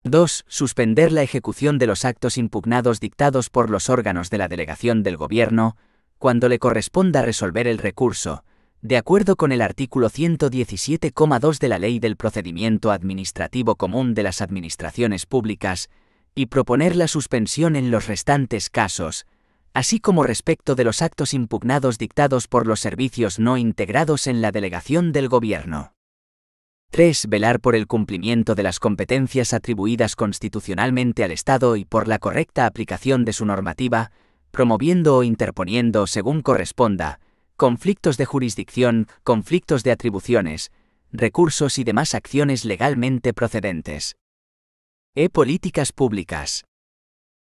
2. Suspender la ejecución de los actos impugnados dictados por los órganos de la delegación del Gobierno, cuando le corresponda resolver el recurso, de acuerdo con el artículo 117,2 de la Ley del Procedimiento Administrativo Común de las Administraciones Públicas, y proponer la suspensión en los restantes casos, así como respecto de los actos impugnados dictados por los servicios no integrados en la delegación del Gobierno. 3. Velar por el cumplimiento de las competencias atribuidas constitucionalmente al Estado y por la correcta aplicación de su normativa, promoviendo o interponiendo, según corresponda, conflictos de jurisdicción, conflictos de atribuciones, recursos y demás acciones legalmente procedentes. Políticas públicas.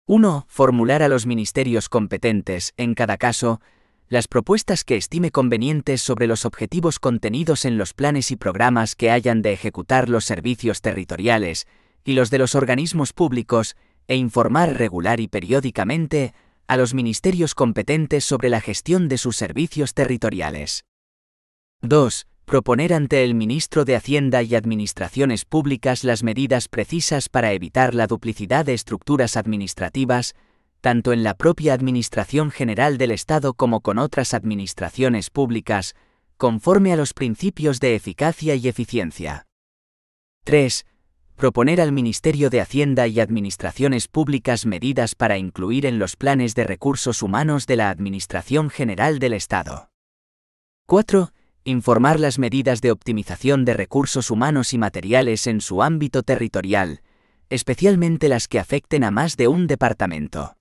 1. Formular a los ministerios competentes, en cada caso, las propuestas que estime convenientes sobre los objetivos contenidos en los planes y programas que hayan de ejecutar los servicios territoriales y los de los organismos públicos, e informar regular y periódicamente a los ministerios competentes sobre la gestión de sus servicios territoriales. 2. Proponer ante el Ministro de Hacienda y Administraciones Públicas las medidas precisas para evitar la duplicidad de estructuras administrativas, tanto en la propia Administración General del Estado como con otras administraciones públicas, conforme a los principios de eficacia y eficiencia. 3. Proponer al Ministerio de Hacienda y Administraciones Públicas medidas para incluir en los planes de recursos humanos de la Administración General del Estado. 4. Informar las medidas de optimización de recursos humanos y materiales en su ámbito territorial, especialmente las que afecten a más de un departamento.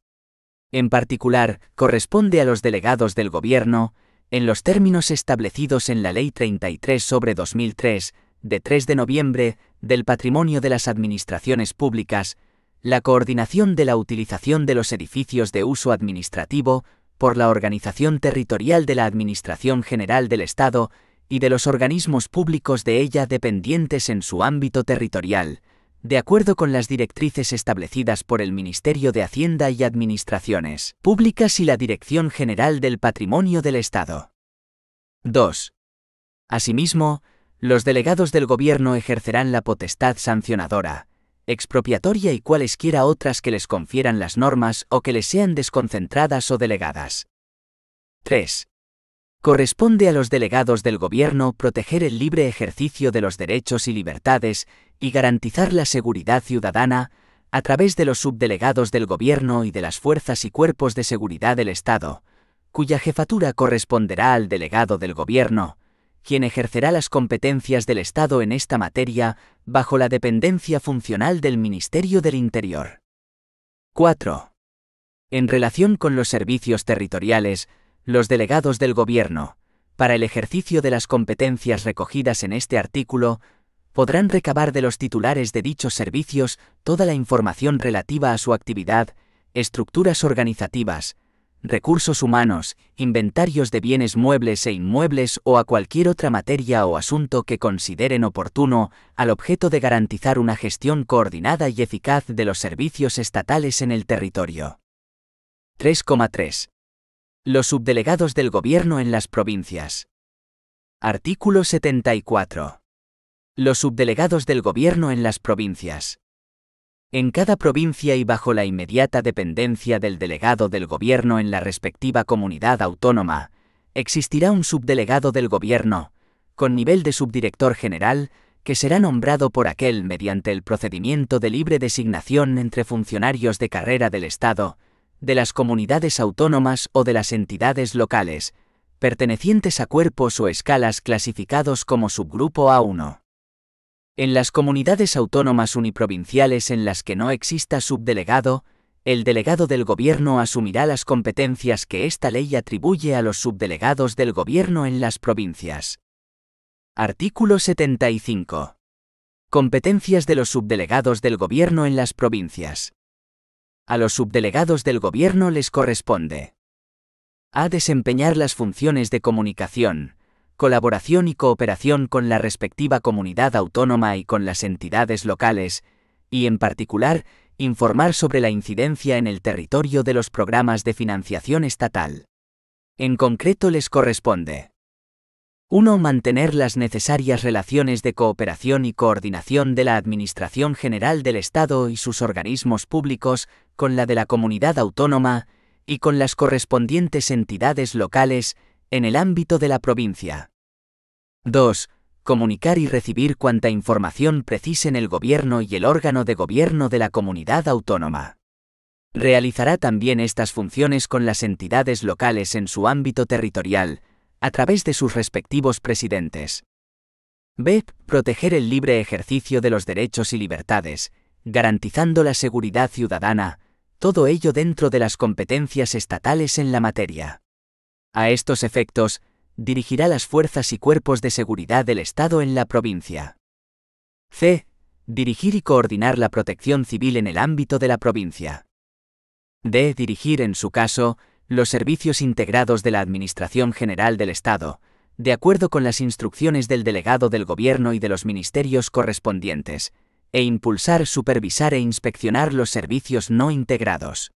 En particular, corresponde a los delegados del Gobierno, en los términos establecidos en la Ley 33/2003, de 3 de noviembre, del Patrimonio de las Administraciones Públicas, la coordinación de la utilización de los edificios de uso administrativo por la organización territorial de la Administración General del Estado y de los organismos públicos de ella dependientes en su ámbito territorial, de acuerdo con las directrices establecidas por el Ministerio de Hacienda y Administraciones Públicas y la Dirección General del Patrimonio del Estado. 2. Asimismo, los delegados del Gobierno ejercerán la potestad sancionadora, expropiatoria y cualesquiera otras que les confieran las normas o que les sean desconcentradas o delegadas. 3. Corresponde a los delegados del Gobierno proteger el libre ejercicio de los derechos y libertades y garantizar la seguridad ciudadana a través de los subdelegados del Gobierno y de las fuerzas y cuerpos de seguridad del Estado, cuya jefatura corresponderá al delegado del Gobierno, quien ejercerá las competencias del Estado en esta materia bajo la dependencia funcional del Ministerio del Interior. 4. En relación con los servicios territoriales, los delegados del Gobierno, para el ejercicio de las competencias recogidas en este artículo, podrán recabar de los titulares de dichos servicios toda la información relativa a su actividad, estructuras organizativas, recursos humanos, inventarios de bienes muebles e inmuebles o a cualquier otra materia o asunto que consideren oportuno, al objeto de garantizar una gestión coordinada y eficaz de los servicios estatales en el territorio. 3,3. Los subdelegados del Gobierno en las provincias. Artículo 74. Los subdelegados del Gobierno en las provincias. En cada provincia y bajo la inmediata dependencia del delegado del Gobierno en la respectiva comunidad autónoma, existirá un subdelegado del Gobierno, con nivel de subdirector general, que será nombrado por aquel mediante el procedimiento de libre designación entre funcionarios de carrera del Estado, de las comunidades autónomas o de las entidades locales, pertenecientes a cuerpos o escalas clasificados como subgrupo A1. En las comunidades autónomas uniprovinciales en las que no exista subdelegado, el delegado del gobierno asumirá las competencias que esta ley atribuye a los subdelegados del gobierno en las provincias. Artículo 75. Competencias de los subdelegados del gobierno en las provincias. A los subdelegados del gobierno les corresponde: a. Desempeñar las funciones de comunicación, colaboración y cooperación con la respectiva comunidad autónoma y con las entidades locales, y en particular, informar sobre la incidencia en el territorio de los programas de financiación estatal. En concreto les corresponde: 1. Mantener las necesarias relaciones de cooperación y coordinación de la Administración General del Estado y sus organismos públicos con la de la comunidad autónoma y con las correspondientes entidades locales en el ámbito de la provincia. 2. Comunicar y recibir cuanta información precisen el gobierno y el órgano de gobierno de la comunidad autónoma. Realizará también estas funciones con las entidades locales en su ámbito territorial, a través de sus respectivos presidentes. b. Proteger el libre ejercicio de los derechos y libertades, garantizando la seguridad ciudadana, todo ello dentro de las competencias estatales en la materia. A estos efectos, dirigirá las fuerzas y cuerpos de seguridad del Estado en la provincia. c. Dirigir y coordinar la protección civil en el ámbito de la provincia. d. Dirigir, en su caso, los servicios integrados de la Administración General del Estado, de acuerdo con las instrucciones del delegado del Gobierno y de los ministerios correspondientes, e impulsar, supervisar e inspeccionar los servicios no integrados.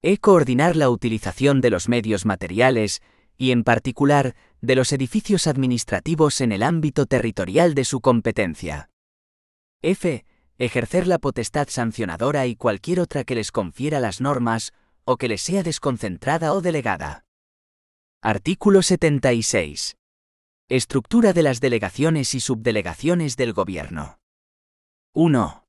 e. Coordinar la utilización de los medios materiales y, en particular, de los edificios administrativos en el ámbito territorial de su competencia. f. Ejercer la potestad sancionadora y cualquier otra que les confiera las normas o que les sea desconcentrada o delegada. Artículo 76. Estructura de las delegaciones y subdelegaciones del Gobierno. 1.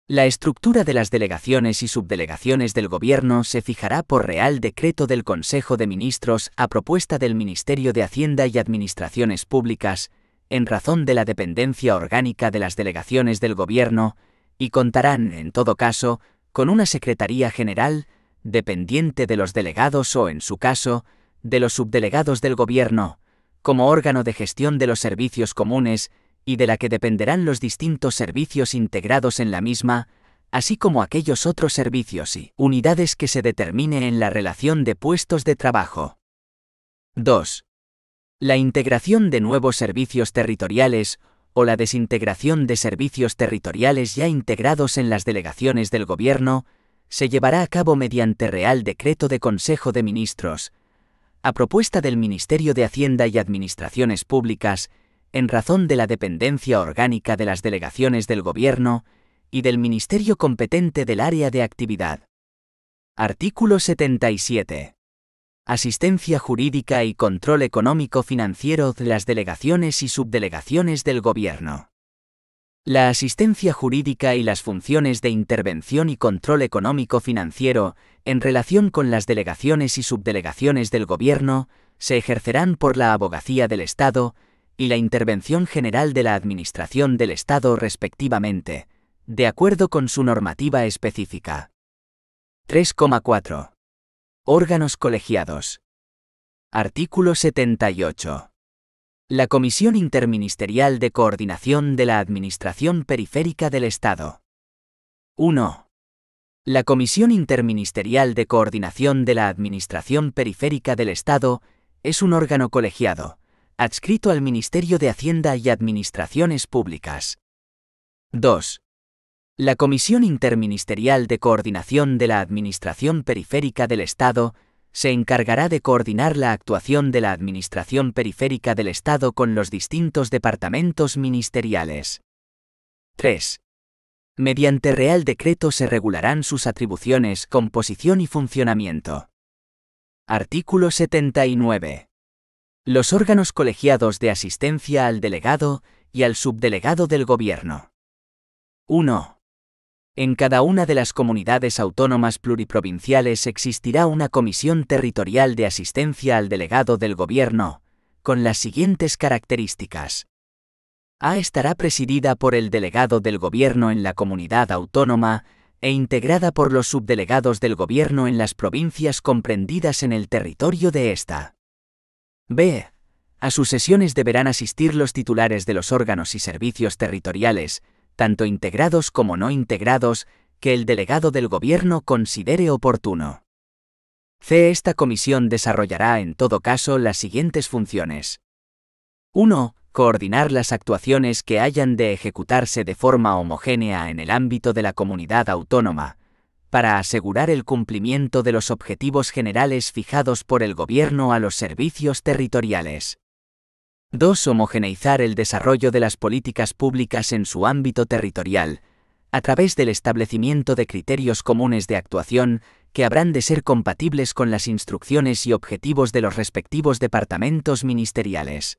La estructura de las delegaciones y subdelegaciones del Gobierno se fijará por Real Decreto del Consejo de Ministros a propuesta del Ministerio de Hacienda y Administraciones Públicas, en razón de la dependencia orgánica de las delegaciones del Gobierno, y contarán, en todo caso, con una Secretaría General, dependiente de los delegados o, en su caso, de los subdelegados del Gobierno, como órgano de gestión de los servicios comunes y de la que dependerán los distintos servicios integrados en la misma, así como aquellos otros servicios y unidades que se determine en la relación de puestos de trabajo. 2. La integración de nuevos servicios territoriales o la desintegración de servicios territoriales ya integrados en las delegaciones del Gobierno se llevará a cabo mediante Real Decreto de Consejo de Ministros, a propuesta del Ministerio de Hacienda y Administraciones Públicas, en razón de la dependencia orgánica de las delegaciones del Gobierno y del Ministerio competente del área de actividad. Artículo 77. Asistencia jurídica y control económico-financiero de las delegaciones y subdelegaciones del Gobierno. La asistencia jurídica y las funciones de intervención y control económico-financiero en relación con las delegaciones y subdelegaciones del Gobierno se ejercerán por la Abogacía del Estado y la Intervención General de la Administración del Estado respectivamente, de acuerdo con su normativa específica. 3,4. Órganos colegiados. Artículo 78. La Comisión Interministerial de Coordinación de la Administración Periférica del Estado. 1. La Comisión Interministerial de Coordinación de la Administración Periférica del Estado es un órgano colegiado, adscrito al Ministerio de Hacienda y Administraciones Públicas. 2. La Comisión Interministerial de Coordinación de la Administración Periférica del Estado se encargará de coordinar la actuación de la Administración Periférica del Estado con los distintos departamentos ministeriales. 3. Mediante Real Decreto se regularán sus atribuciones, composición y funcionamiento. Artículo 79. Los órganos colegiados de asistencia al delegado y al subdelegado del Gobierno. 1. En cada una de las comunidades autónomas pluriprovinciales existirá una comisión territorial de asistencia al delegado del Gobierno, con las siguientes características. A estará presidida por el delegado del Gobierno en la comunidad autónoma e integrada por los subdelegados del Gobierno en las provincias comprendidas en el territorio de esta. B. A sus sesiones deberán asistir los titulares de los órganos y servicios territoriales, tanto integrados como no integrados, que el delegado del Gobierno considere oportuno. C. Esta comisión desarrollará en todo caso las siguientes funciones. 1. Coordinar las actuaciones que hayan de ejecutarse de forma homogénea en el ámbito de la comunidad autónoma, para asegurar el cumplimiento de los objetivos generales fijados por el Gobierno a los servicios territoriales. 2. Homogeneizar el desarrollo de las políticas públicas en su ámbito territorial, a través del establecimiento de criterios comunes de actuación que habrán de ser compatibles con las instrucciones y objetivos de los respectivos departamentos ministeriales.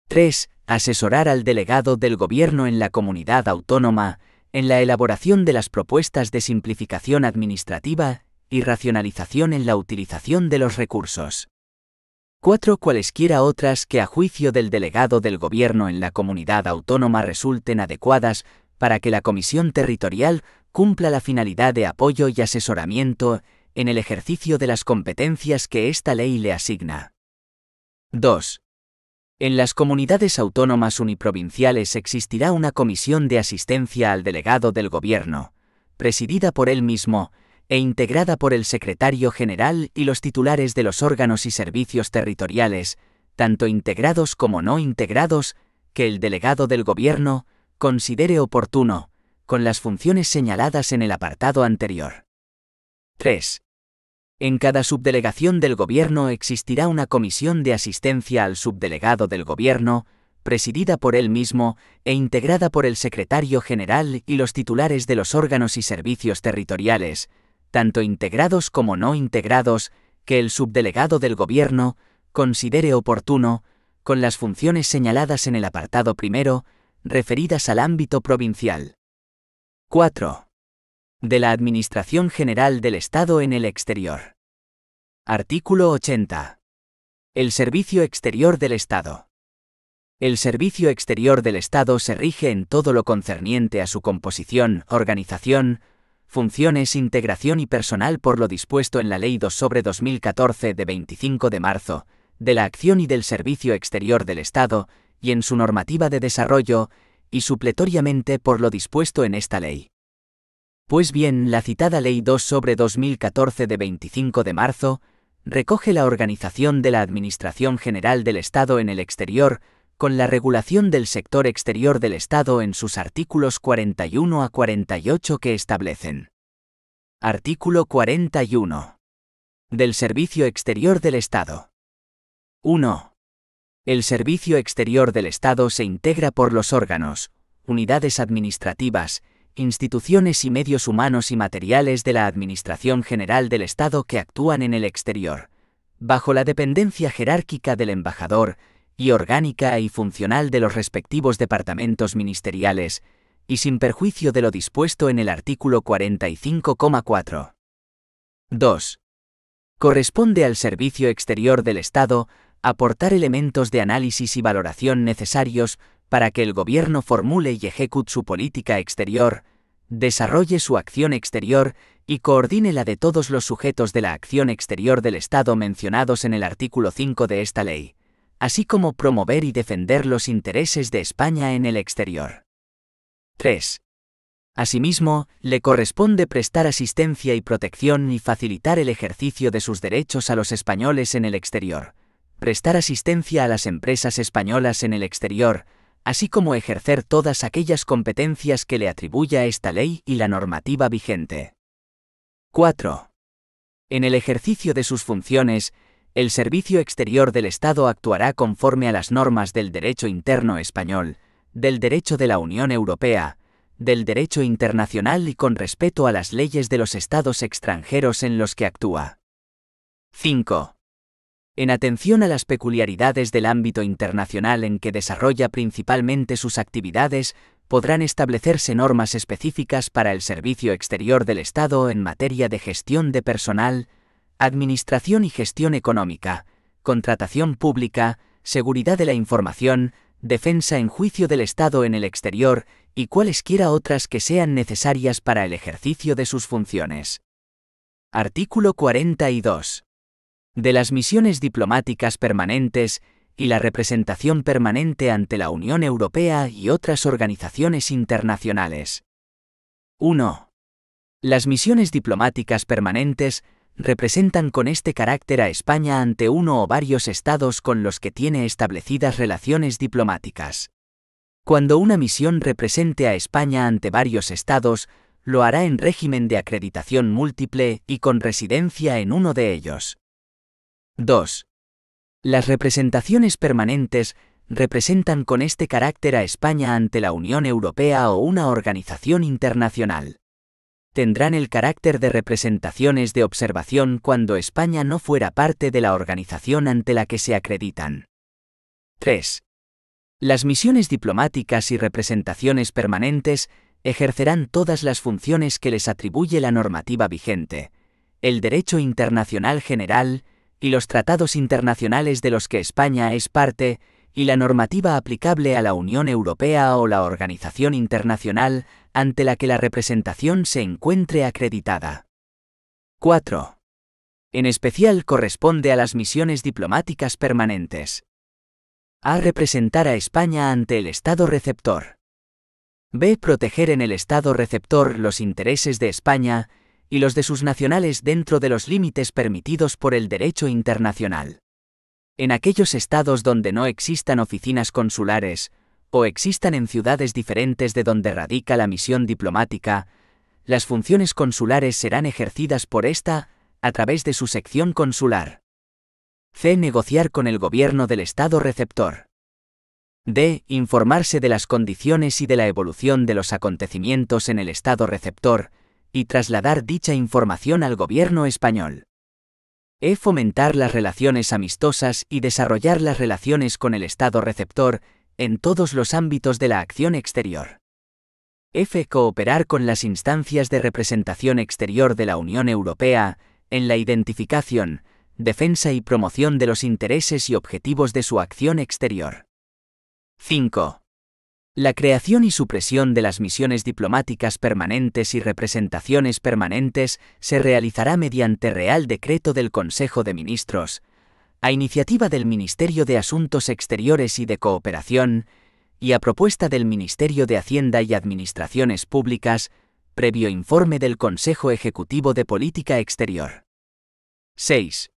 3. Asesorar al delegado del Gobierno en la comunidad autónoma en la elaboración de las propuestas de simplificación administrativa y racionalización en la utilización de los recursos. 4. Cualesquiera otras que a juicio del delegado del Gobierno en la comunidad autónoma resulten adecuadas para que la Comisión Territorial cumpla la finalidad de apoyo y asesoramiento en el ejercicio de las competencias que esta ley le asigna. 2. En las comunidades autónomas uniprovinciales existirá una comisión de asistencia al delegado del Gobierno, presidida por él mismo e integrada por el secretario general y los titulares de los órganos y servicios territoriales, tanto integrados como no integrados, que el delegado del Gobierno considere oportuno, con las funciones señaladas en el apartado anterior. 3. En cada subdelegación del Gobierno existirá una comisión de asistencia al subdelegado del Gobierno, presidida por él mismo e integrada por el secretario general y los titulares de los órganos y servicios territoriales, tanto integrados como no integrados, que el subdelegado del Gobierno considere oportuno, con las funciones señaladas en el apartado primero, referidas al ámbito provincial. 4. De la Administración General del Estado en el exterior. Artículo 80. El Servicio Exterior del Estado. El Servicio Exterior del Estado se rige en todo lo concerniente a su composición, organización, funciones, integración y personal por lo dispuesto en la Ley 2/2014 de 25 de marzo, de la acción y del Servicio Exterior del Estado, y en su normativa de desarrollo, y supletoriamente por lo dispuesto en esta ley. Pues bien, la citada Ley 2/2014 de 25 de marzo, recoge la organización de la Administración General del Estado en el exterior, con la regulación del sector exterior del Estado en sus artículos 41 a 48 que establecen. Artículo 41. Del Servicio Exterior del Estado. 1. El Servicio Exterior del Estado se integra por los órganos, unidades administrativas, instituciones y medios humanos y materiales de la Administración General del Estado que actúan en el exterior, bajo la dependencia jerárquica del embajador y orgánica y funcional de los respectivos departamentos ministeriales, y sin perjuicio de lo dispuesto en el artículo 45,4. 2. Corresponde al Servicio Exterior del Estado aportar elementos de análisis y valoración necesarios para que el Gobierno formule y ejecute su política exterior, desarrolle su acción exterior y coordine la de todos los sujetos de la acción exterior del Estado mencionados en el artículo 5 de esta ley, así como promover y defender los intereses de España en el exterior. 3. Asimismo, le corresponde prestar asistencia y protección y facilitar el ejercicio de sus derechos a los españoles en el exterior, prestar asistencia a las empresas españolas en el exterior, así como ejercer todas aquellas competencias que le atribuya esta ley y la normativa vigente. 4. En el ejercicio de sus funciones, el Servicio Exterior del Estado actuará conforme a las normas del derecho interno español, del derecho de la Unión Europea, del derecho internacional y con respeto a las leyes de los estados extranjeros en los que actúa. 5. En atención a las peculiaridades del ámbito internacional en que desarrolla principalmente sus actividades, podrán establecerse normas específicas para el Servicio Exterior del Estado en materia de gestión de personal, administración y gestión económica, contratación pública, seguridad de la información, defensa en juicio del Estado en el exterior y cualesquiera otras que sean necesarias para el ejercicio de sus funciones. Artículo 42. De las misiones diplomáticas permanentes y la representación permanente ante la Unión Europea y otras organizaciones internacionales. 1. Las misiones diplomáticas permanentes representan con este carácter a España ante uno o varios estados con los que tiene establecidas relaciones diplomáticas. Cuando una misión represente a España ante varios estados, lo hará en régimen de acreditación múltiple y con residencia en uno de ellos. 2. Las representaciones permanentes representan con este carácter a España ante la Unión Europea o una organización internacional. Tendrán el carácter de representaciones de observación cuando España no fuera parte de la organización ante la que se acreditan. 3. Las misiones diplomáticas y representaciones permanentes ejercerán todas las funciones que les atribuye la normativa vigente, el derecho internacional general y los tratados internacionales de los que España es parte, y la normativa aplicable a la Unión Europea o la organización internacional ante la que la representación se encuentre acreditada. 4. En especial corresponde a las misiones diplomáticas permanentes. A. Representar a España ante el Estado receptor. B. Proteger en el Estado receptor los intereses de España y los de sus nacionales dentro de los límites permitidos por el derecho internacional. En aquellos estados donde no existan oficinas consulares, o existan en ciudades diferentes de donde radica la misión diplomática, las funciones consulares serán ejercidas por ésta a través de su sección consular. C. Negociar con el gobierno del estado receptor. D. Informarse de las condiciones y de la evolución de los acontecimientos en el estado receptor, y trasladar dicha información al gobierno español. E. Fomentar las relaciones amistosas y desarrollar las relaciones con el Estado receptor en todos los ámbitos de la acción exterior. F. Cooperar con las instancias de representación exterior de la Unión Europea en la identificación, defensa y promoción de los intereses y objetivos de su acción exterior. 5. La creación y supresión de las misiones diplomáticas permanentes y representaciones permanentes se realizará mediante Real Decreto del Consejo de Ministros, a iniciativa del Ministerio de Asuntos Exteriores y de Cooperación, y a propuesta del Ministerio de Hacienda y Administraciones Públicas, previo informe del Consejo Ejecutivo de Política Exterior. 6.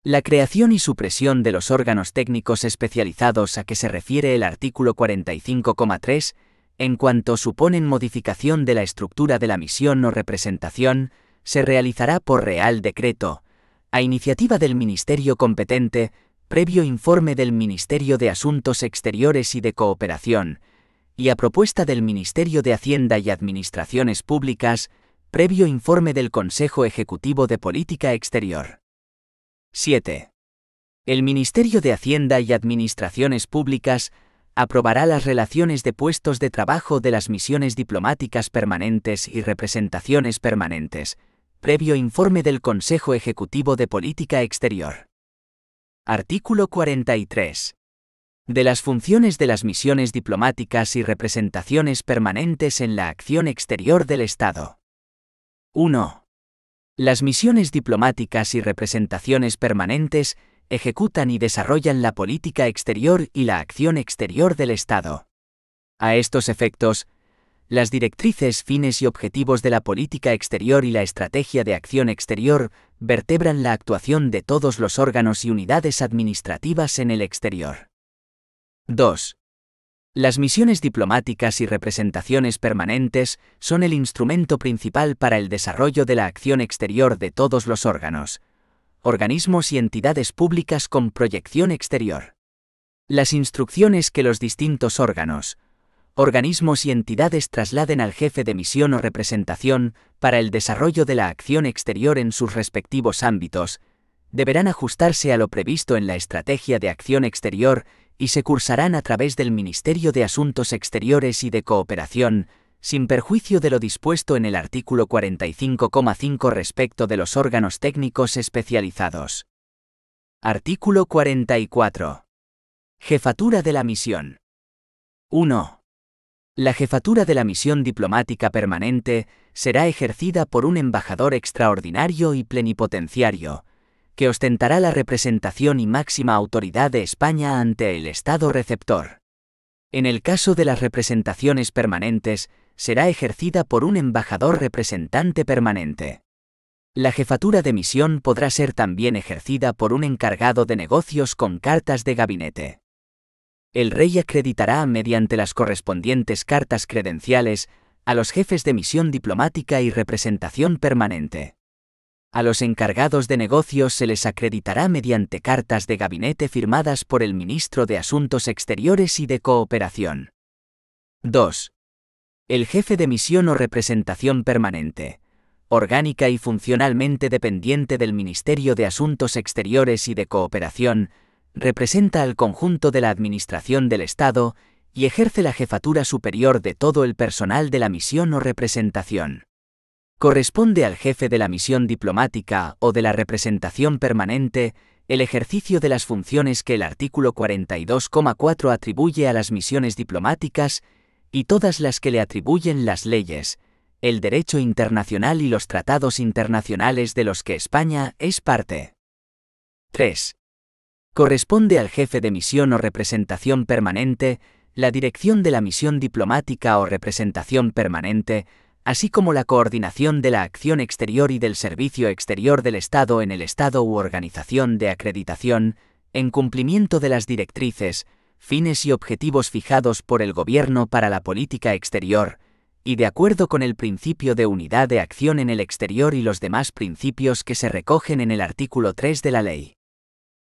La creación y supresión de los órganos técnicos especializados a que se refiere el artículo 45,3, en cuanto suponen modificación de la estructura de la misión o representación, se realizará por Real Decreto, a iniciativa del Ministerio competente, previo informe del Ministerio de Asuntos Exteriores y de Cooperación, y a propuesta del Ministerio de Hacienda y Administraciones Públicas, previo informe del Consejo Ejecutivo de Política Exterior. 7. El Ministerio de Hacienda y Administraciones Públicas aprobará las relaciones de puestos de trabajo de las misiones diplomáticas permanentes y representaciones permanentes, previo informe del Consejo Ejecutivo de Política Exterior. Artículo 43. De las funciones de las misiones diplomáticas y representaciones permanentes en la acción exterior del Estado. 1. Las misiones diplomáticas y representaciones permanentes ejecutan y desarrollan la política exterior y la acción exterior del Estado. A estos efectos, las directrices, fines y objetivos de la política exterior y la estrategia de acción exterior vertebran la actuación de todos los órganos y unidades administrativas en el exterior. 2. Las misiones diplomáticas y representaciones permanentes son el instrumento principal para el desarrollo de la acción exterior de todos los órganos, organismos y entidades públicas con proyección exterior. Las instrucciones que los distintos órganos, organismos y entidades trasladen al jefe de misión o representación para el desarrollo de la acción exterior en sus respectivos ámbitos, deberán ajustarse a lo previsto en la estrategia de acción exterior y se cursarán a través del Ministerio de Asuntos Exteriores y de Cooperación, sin perjuicio de lo dispuesto en el artículo 45,5 respecto de los órganos técnicos especializados. Artículo 44. Jefatura de la misión. 1. La jefatura de la misión diplomática permanente será ejercida por un embajador extraordinario y plenipotenciario, que ostentará la representación y máxima autoridad de España ante el Estado receptor. En el caso de las representaciones permanentes, será ejercida por un embajador representante permanente. La jefatura de misión podrá ser también ejercida por un encargado de negocios con cartas de gabinete. El rey acreditará mediante las correspondientes cartas credenciales a los jefes de misión diplomática y representación permanente. A los encargados de negocios se les acreditará mediante cartas de gabinete firmadas por el ministro de Asuntos Exteriores y de Cooperación. 2. El jefe de misión o representación permanente, orgánica y funcionalmente dependiente del Ministerio de Asuntos Exteriores y de Cooperación, representa al conjunto de la Administración del Estado y ejerce la jefatura superior de todo el personal de la misión o representación. Corresponde al jefe de la misión diplomática o de la representación permanente el ejercicio de las funciones que el artículo 42,4 atribuye a las misiones diplomáticas y todas las que le atribuyen las leyes, el derecho internacional y los tratados internacionales de los que España es parte. 3. Corresponde al jefe de misión o representación permanente la dirección de la misión diplomática o representación permanente, así como la coordinación de la acción exterior y del servicio exterior del Estado en el Estado u organización de acreditación, en cumplimiento de las directrices, fines y objetivos fijados por el Gobierno para la política exterior, y de acuerdo con el principio de unidad de acción en el exterior y los demás principios que se recogen en el artículo 3 de la ley.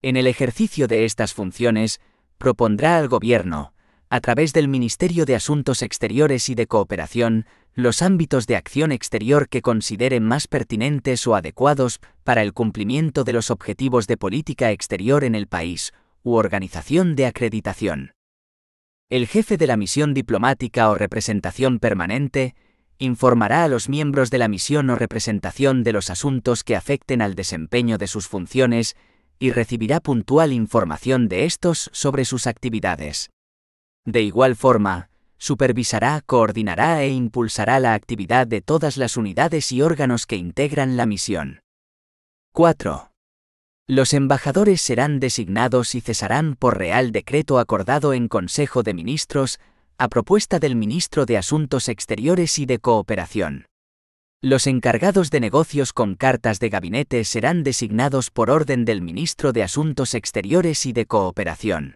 En el ejercicio de estas funciones, propondrá al Gobierno, a través del Ministerio de Asuntos Exteriores y de Cooperación, los ámbitos de acción exterior que considere más pertinentes o adecuados para el cumplimiento de los objetivos de política exterior en el país, u organización de acreditación. El jefe de la misión diplomática o representación permanente informará a los miembros de la misión o representación de los asuntos que afecten al desempeño de sus funciones y recibirá puntual información de estos sobre sus actividades. De igual forma, supervisará, coordinará e impulsará la actividad de todas las unidades y órganos que integran la misión. 4. Los embajadores serán designados y cesarán por real decreto acordado en Consejo de Ministros, a propuesta del Ministro de Asuntos Exteriores y de Cooperación. Los encargados de negocios con cartas de gabinete serán designados por orden del Ministro de Asuntos Exteriores y de Cooperación.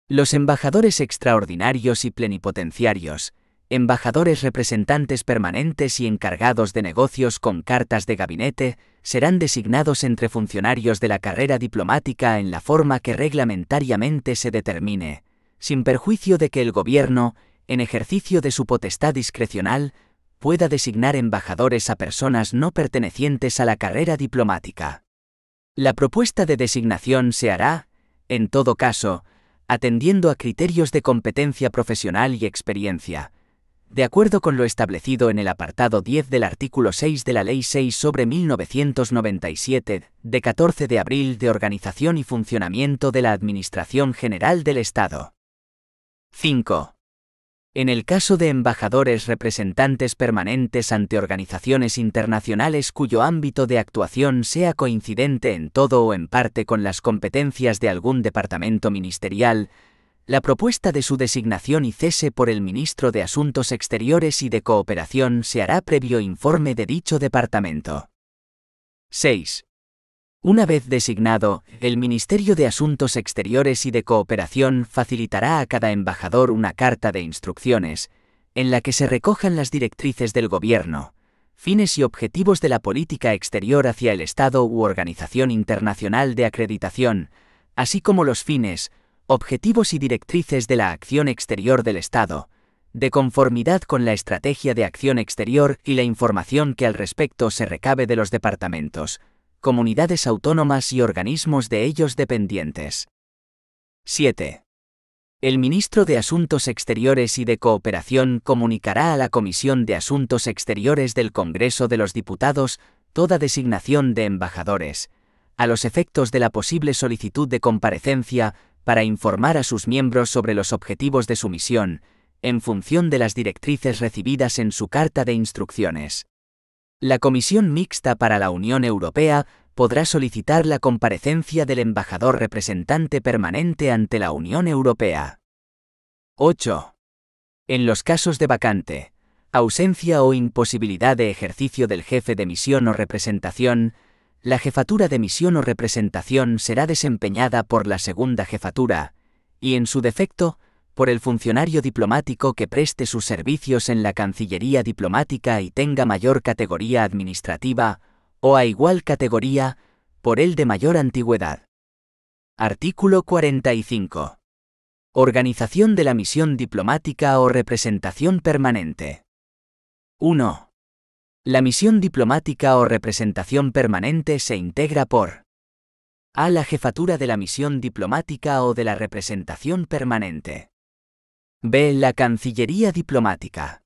Los embajadores extraordinarios y plenipotenciarios, embajadores representantes permanentes y encargados de negocios con cartas de gabinete, serán designados entre funcionarios de la carrera diplomática en la forma que reglamentariamente se determine, sin perjuicio de que el Gobierno, en ejercicio de su potestad discrecional, pueda designar embajadores a personas no pertenecientes a la carrera diplomática. La propuesta de designación se hará, en todo caso, atendiendo a criterios de competencia profesional y experiencia, de acuerdo con lo establecido en el apartado 10 del artículo 6 de la Ley 6/1997, de 14 de abril de Organización y Funcionamiento de la Administración General del Estado. 5. En el caso de embajadores representantes permanentes ante organizaciones internacionales cuyo ámbito de actuación sea coincidente en todo o en parte con las competencias de algún departamento ministerial, la propuesta de su designación y cese por el Ministro de Asuntos Exteriores y de Cooperación se hará previo informe de dicho departamento. 6. Una vez designado, el Ministerio de Asuntos Exteriores y de Cooperación facilitará a cada embajador una carta de instrucciones, en la que se recojan las directrices del Gobierno, fines y objetivos de la política exterior hacia el Estado u organización internacional de acreditación, así como los fines, objetivos y directrices de la acción exterior del Estado, de conformidad con la estrategia de acción exterior y la información que al respecto se recabe de los departamentos, comunidades autónomas y organismos de ellos dependientes. 7. El Ministro de Asuntos Exteriores y de Cooperación comunicará a la Comisión de Asuntos Exteriores del Congreso de los Diputados toda designación de embajadores, a los efectos de la posible solicitud de comparecencia para informar a sus miembros sobre los objetivos de su misión, en función de las directrices recibidas en su carta de instrucciones. La Comisión Mixta para la Unión Europea podrá solicitar la comparecencia del embajador representante permanente ante la Unión Europea. 8. En los casos de vacante, ausencia o imposibilidad de ejercicio del jefe de misión o representación, la jefatura de misión o representación será desempeñada por la segunda jefatura, y en su defecto, por el funcionario diplomático que preste sus servicios en la Cancillería diplomática y tenga mayor categoría administrativa, o a igual categoría, por el de mayor antigüedad. Artículo 45. Organización de la misión diplomática o representación permanente. 1. La misión diplomática o representación permanente se integra por a. La jefatura de la misión diplomática o de la representación permanente. b. La Cancillería diplomática.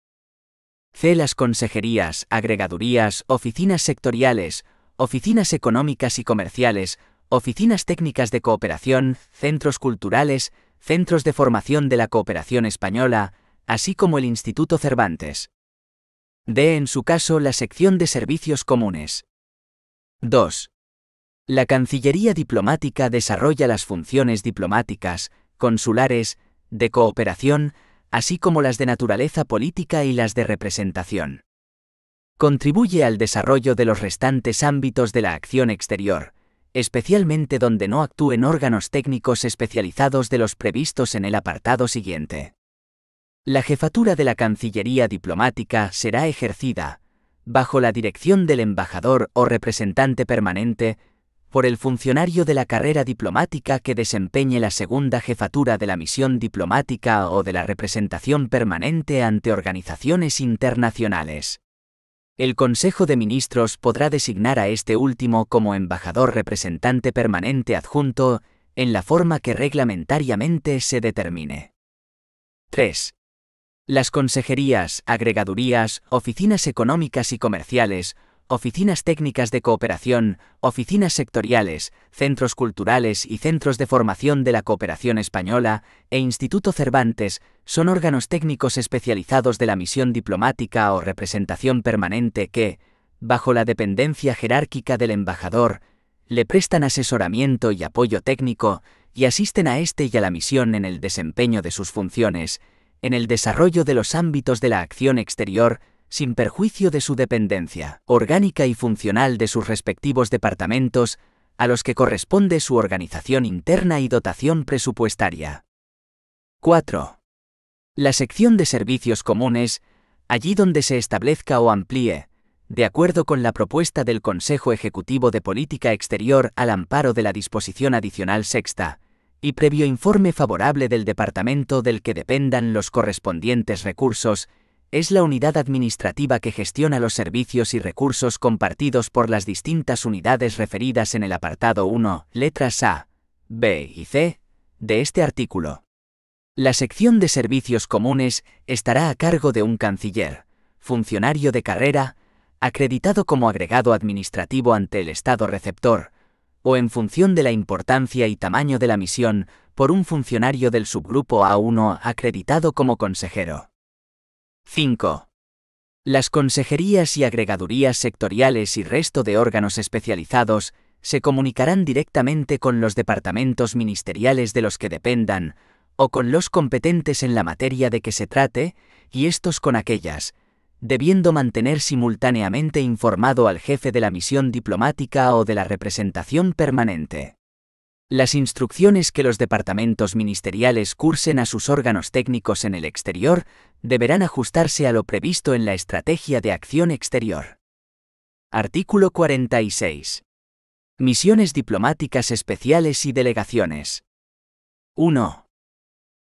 c. Las consejerías, agregadurías, oficinas sectoriales, oficinas económicas y comerciales, oficinas técnicas de cooperación, centros culturales, centros de formación de la cooperación española, así como el Instituto Cervantes. d. En su caso, la sección de servicios comunes. 2. La Cancillería diplomática desarrolla las funciones diplomáticas, consulares, de cooperación, así como las de naturaleza política y las de representación. Contribuye al desarrollo de los restantes ámbitos de la acción exterior, especialmente donde no actúen órganos técnicos especializados de los previstos en el apartado siguiente. La jefatura de la Cancillería diplomática será ejercida, bajo la dirección del embajador o representante permanente, por el funcionario de la carrera diplomática que desempeñe la segunda jefatura de la misión diplomática o de la representación permanente ante organizaciones internacionales. El Consejo de Ministros podrá designar a este último como embajador representante permanente adjunto, en la forma que reglamentariamente se determine. 3. Las consejerías, agregadurías, oficinas económicas y comerciales, oficinas técnicas de cooperación, oficinas sectoriales, centros culturales y centros de formación de la cooperación española, e Instituto Cervantes, son órganos técnicos especializados de la misión diplomática o representación permanente que, bajo la dependencia jerárquica del embajador, le prestan asesoramiento y apoyo técnico y asisten a éste y a la misión en el desempeño de sus funciones, en el desarrollo de los ámbitos de la acción exterior, sin perjuicio de su dependencia orgánica y funcional de sus respectivos departamentos, a los que corresponde su organización interna y dotación presupuestaria. 4. La sección de servicios comunes, allí donde se establezca o amplíe, de acuerdo con la propuesta del Consejo Ejecutivo de Política Exterior al amparo de la disposición adicional sexta, y previo informe favorable del departamento del que dependan los correspondientes recursos, es la unidad administrativa que gestiona los servicios y recursos compartidos por las distintas unidades referidas en el apartado 1, letras A, B y C, de este artículo. La sección de servicios comunes estará a cargo de un canciller, funcionario de carrera, acreditado como agregado administrativo ante el Estado receptor, o en función de la importancia y tamaño de la misión, por un funcionario del subgrupo A1 acreditado como consejero. 5. Las consejerías y agregadurías sectoriales y resto de órganos especializados se comunicarán directamente con los departamentos ministeriales de los que dependan, o con los competentes en la materia de que se trate, y estos con aquellas, debiendo mantener simultáneamente informado al jefe de la misión diplomática o de la representación permanente. Las instrucciones que los departamentos ministeriales cursen a sus órganos técnicos en el exterior deberán ajustarse a lo previsto en la Estrategia de Acción Exterior. Artículo 46. Misiones diplomáticas especiales y delegaciones. 1.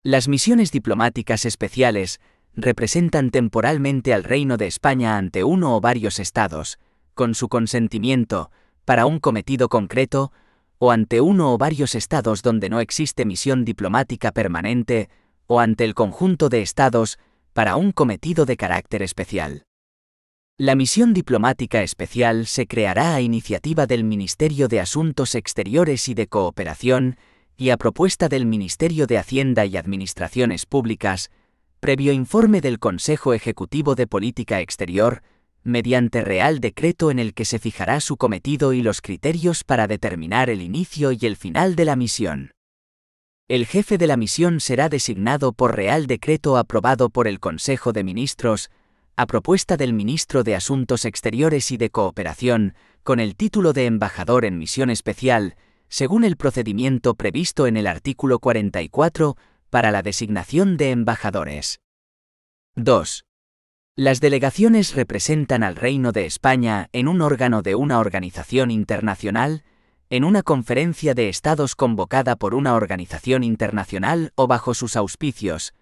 Las misiones diplomáticas especiales representan temporalmente al Reino de España ante uno o varios estados, con su consentimiento, para un cometido concreto, o ante uno o varios estados donde no existe misión diplomática permanente, o ante el conjunto de estados, para un cometido de carácter especial. La misión diplomática especial se creará a iniciativa del Ministerio de Asuntos Exteriores y de Cooperación, y a propuesta del Ministerio de Hacienda y Administraciones Públicas, previo informe del Consejo Ejecutivo de Política Exterior, mediante Real Decreto en el que se fijará su cometido y los criterios para determinar el inicio y el final de la misión. El jefe de la misión será designado por Real Decreto aprobado por el Consejo de Ministros, a propuesta del Ministro de Asuntos Exteriores y de Cooperación, con el título de embajador en misión especial, según el procedimiento previsto en el artículo 44, para la designación de embajadores. 2. Las delegaciones representan al Reino de España en un órgano de una organización internacional, en una conferencia de estados convocada por una organización internacional o bajo sus auspicios,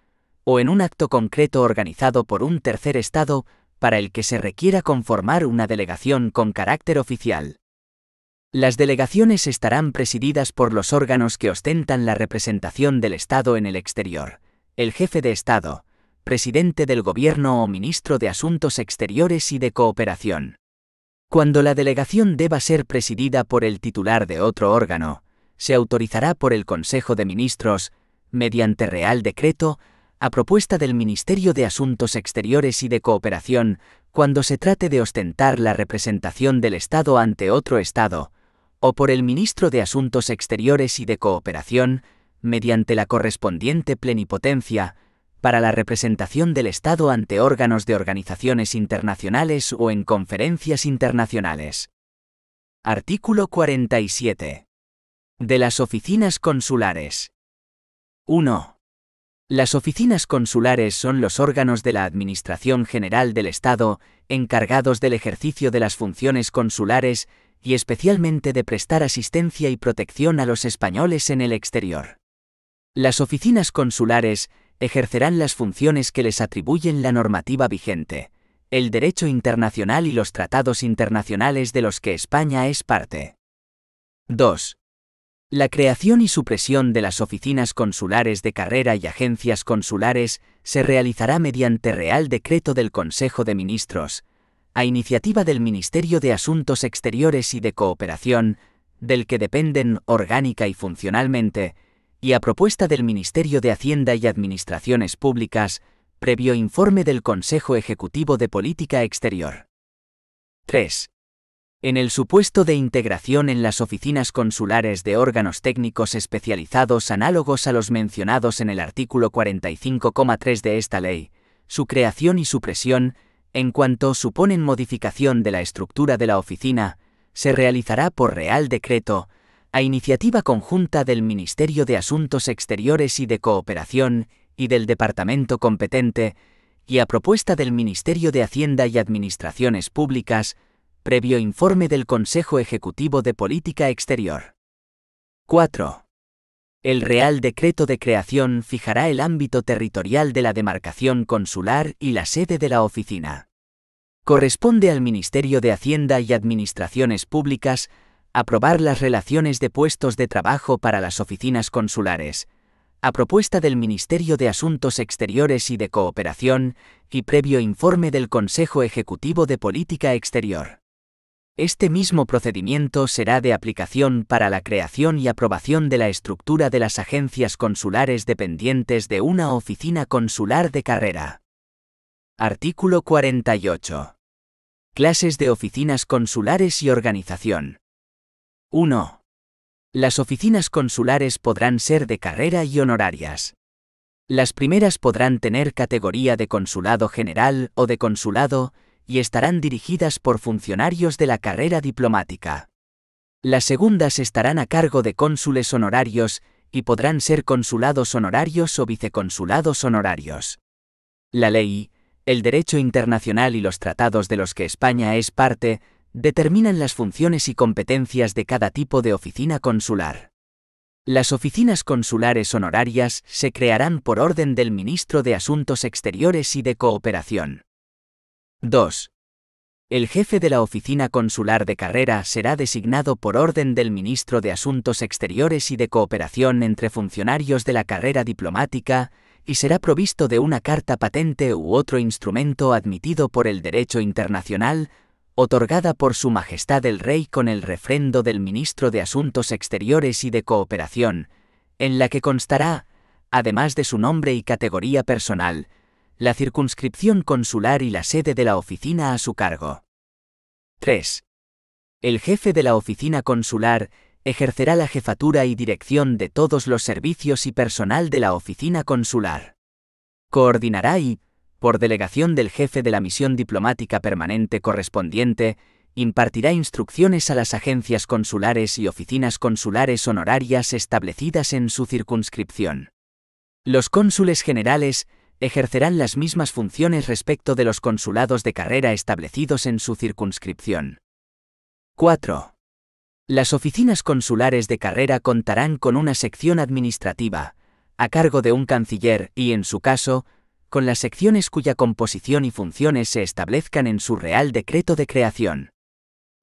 o en un acto concreto organizado por un tercer estado para el que se requiera conformar una delegación con carácter oficial. Las delegaciones estarán presididas por los órganos que ostentan la representación del Estado en el exterior, el jefe de Estado, presidente del Gobierno o ministro de Asuntos Exteriores y de Cooperación. Cuando la delegación deba ser presidida por el titular de otro órgano, se autorizará por el Consejo de Ministros, mediante Real Decreto, a propuesta del Ministerio de Asuntos Exteriores y de Cooperación, cuando se trate de ostentar la representación del Estado ante otro Estado, o por el Ministro de Asuntos Exteriores y de Cooperación, mediante la correspondiente plenipotencia, para la representación del Estado ante órganos de organizaciones internacionales o en conferencias internacionales. Artículo 47. De las oficinas consulares. 1. Las oficinas consulares son los órganos de la Administración General del Estado encargados del ejercicio de las funciones consulares y especialmente de prestar asistencia y protección a los españoles en el exterior. Las oficinas consulares ejercerán las funciones que les atribuyen la normativa vigente, el derecho internacional y los tratados internacionales de los que España es parte. 2. La creación y supresión de las oficinas consulares de carrera y agencias consulares se realizará mediante Real Decreto del Consejo de Ministros, a iniciativa del Ministerio de Asuntos Exteriores y de Cooperación, del que dependen orgánica y funcionalmente, y a propuesta del Ministerio de Hacienda y Administraciones Públicas, previo informe del Consejo Ejecutivo de Política Exterior. 3. En el supuesto de integración en las oficinas consulares de órganos técnicos especializados análogos a los mencionados en el artículo 45,3 de esta ley, su creación y supresión, en cuanto suponen modificación de la estructura de la oficina, se realizará por Real Decreto, a iniciativa conjunta del Ministerio de Asuntos Exteriores y de Cooperación y del Departamento competente, y a propuesta del Ministerio de Hacienda y Administraciones Públicas, previo informe del Consejo Ejecutivo de Política Exterior. 4. El Real Decreto de creación fijará el ámbito territorial de la demarcación consular y la sede de la oficina. Corresponde al Ministerio de Hacienda y Administraciones Públicas aprobar las relaciones de puestos de trabajo para las oficinas consulares, a propuesta del Ministerio de Asuntos Exteriores y de Cooperación, y previo informe del Consejo Ejecutivo de Política Exterior. Este mismo procedimiento será de aplicación para la creación y aprobación de la estructura de las agencias consulares dependientes de una oficina consular de carrera. Artículo 48. Clases de oficinas consulares y organización. 1. Las oficinas consulares podrán ser de carrera y honorarias. Las primeras podrán tener categoría de consulado general o de consulado y estarán dirigidas por funcionarios de la carrera diplomática. Las segundas estarán a cargo de cónsules honorarios y podrán ser consulados honorarios o viceconsulados honorarios. La ley, el derecho internacional y los tratados de los que España es parte determinan las funciones y competencias de cada tipo de oficina consular. Las oficinas consulares honorarias se crearán por orden del Ministro de Asuntos Exteriores y de Cooperación. 2. El jefe de la oficina consular de carrera será designado por orden del Ministro de Asuntos Exteriores y de Cooperación entre funcionarios de la carrera diplomática y será provisto de una carta patente u otro instrumento admitido por el derecho internacional, otorgada por Su Majestad el Rey con el refrendo del Ministro de Asuntos Exteriores y de Cooperación, en la que constará, además de su nombre y categoría personal, la circunscripción consular y la sede de la oficina a su cargo. 3. El jefe de la oficina consular ejercerá la jefatura y dirección de todos los servicios y personal de la oficina consular. Coordinará y, por delegación del jefe de la misión diplomática permanente correspondiente, impartirá instrucciones a las agencias consulares y oficinas consulares honorarias establecidas en su circunscripción. Los cónsules generales ejercerán las mismas funciones respecto de los consulados de carrera establecidos en su circunscripción. 4. Las oficinas consulares de carrera contarán con una sección administrativa, a cargo de un canciller y, en su caso, con las secciones cuya composición y funciones se establezcan en su Real Decreto de creación.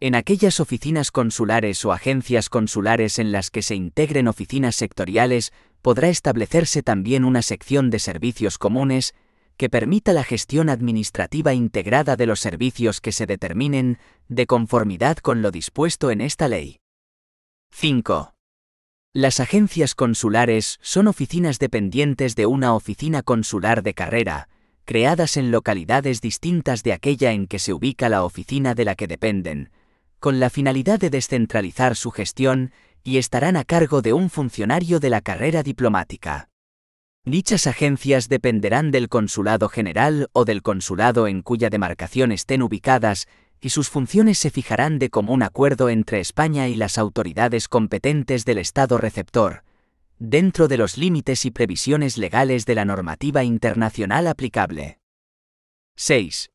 En aquellas oficinas consulares o agencias consulares en las que se integren oficinas sectoriales, podrá establecerse también una sección de servicios comunes que permita la gestión administrativa integrada de los servicios que se determinen, de conformidad con lo dispuesto en esta ley. 5. Las agencias consulares son oficinas dependientes de una oficina consular de carrera, creadas en localidades distintas de aquella en que se ubica la oficina de la que dependen, con la finalidad de descentralizar su gestión y estarán a cargo de un funcionario de la carrera diplomática. Dichas agencias dependerán del Consulado General o del consulado en cuya demarcación estén ubicadas, y sus funciones se fijarán de común acuerdo entre España y las autoridades competentes del Estado receptor, dentro de los límites y previsiones legales de la normativa internacional aplicable. 6.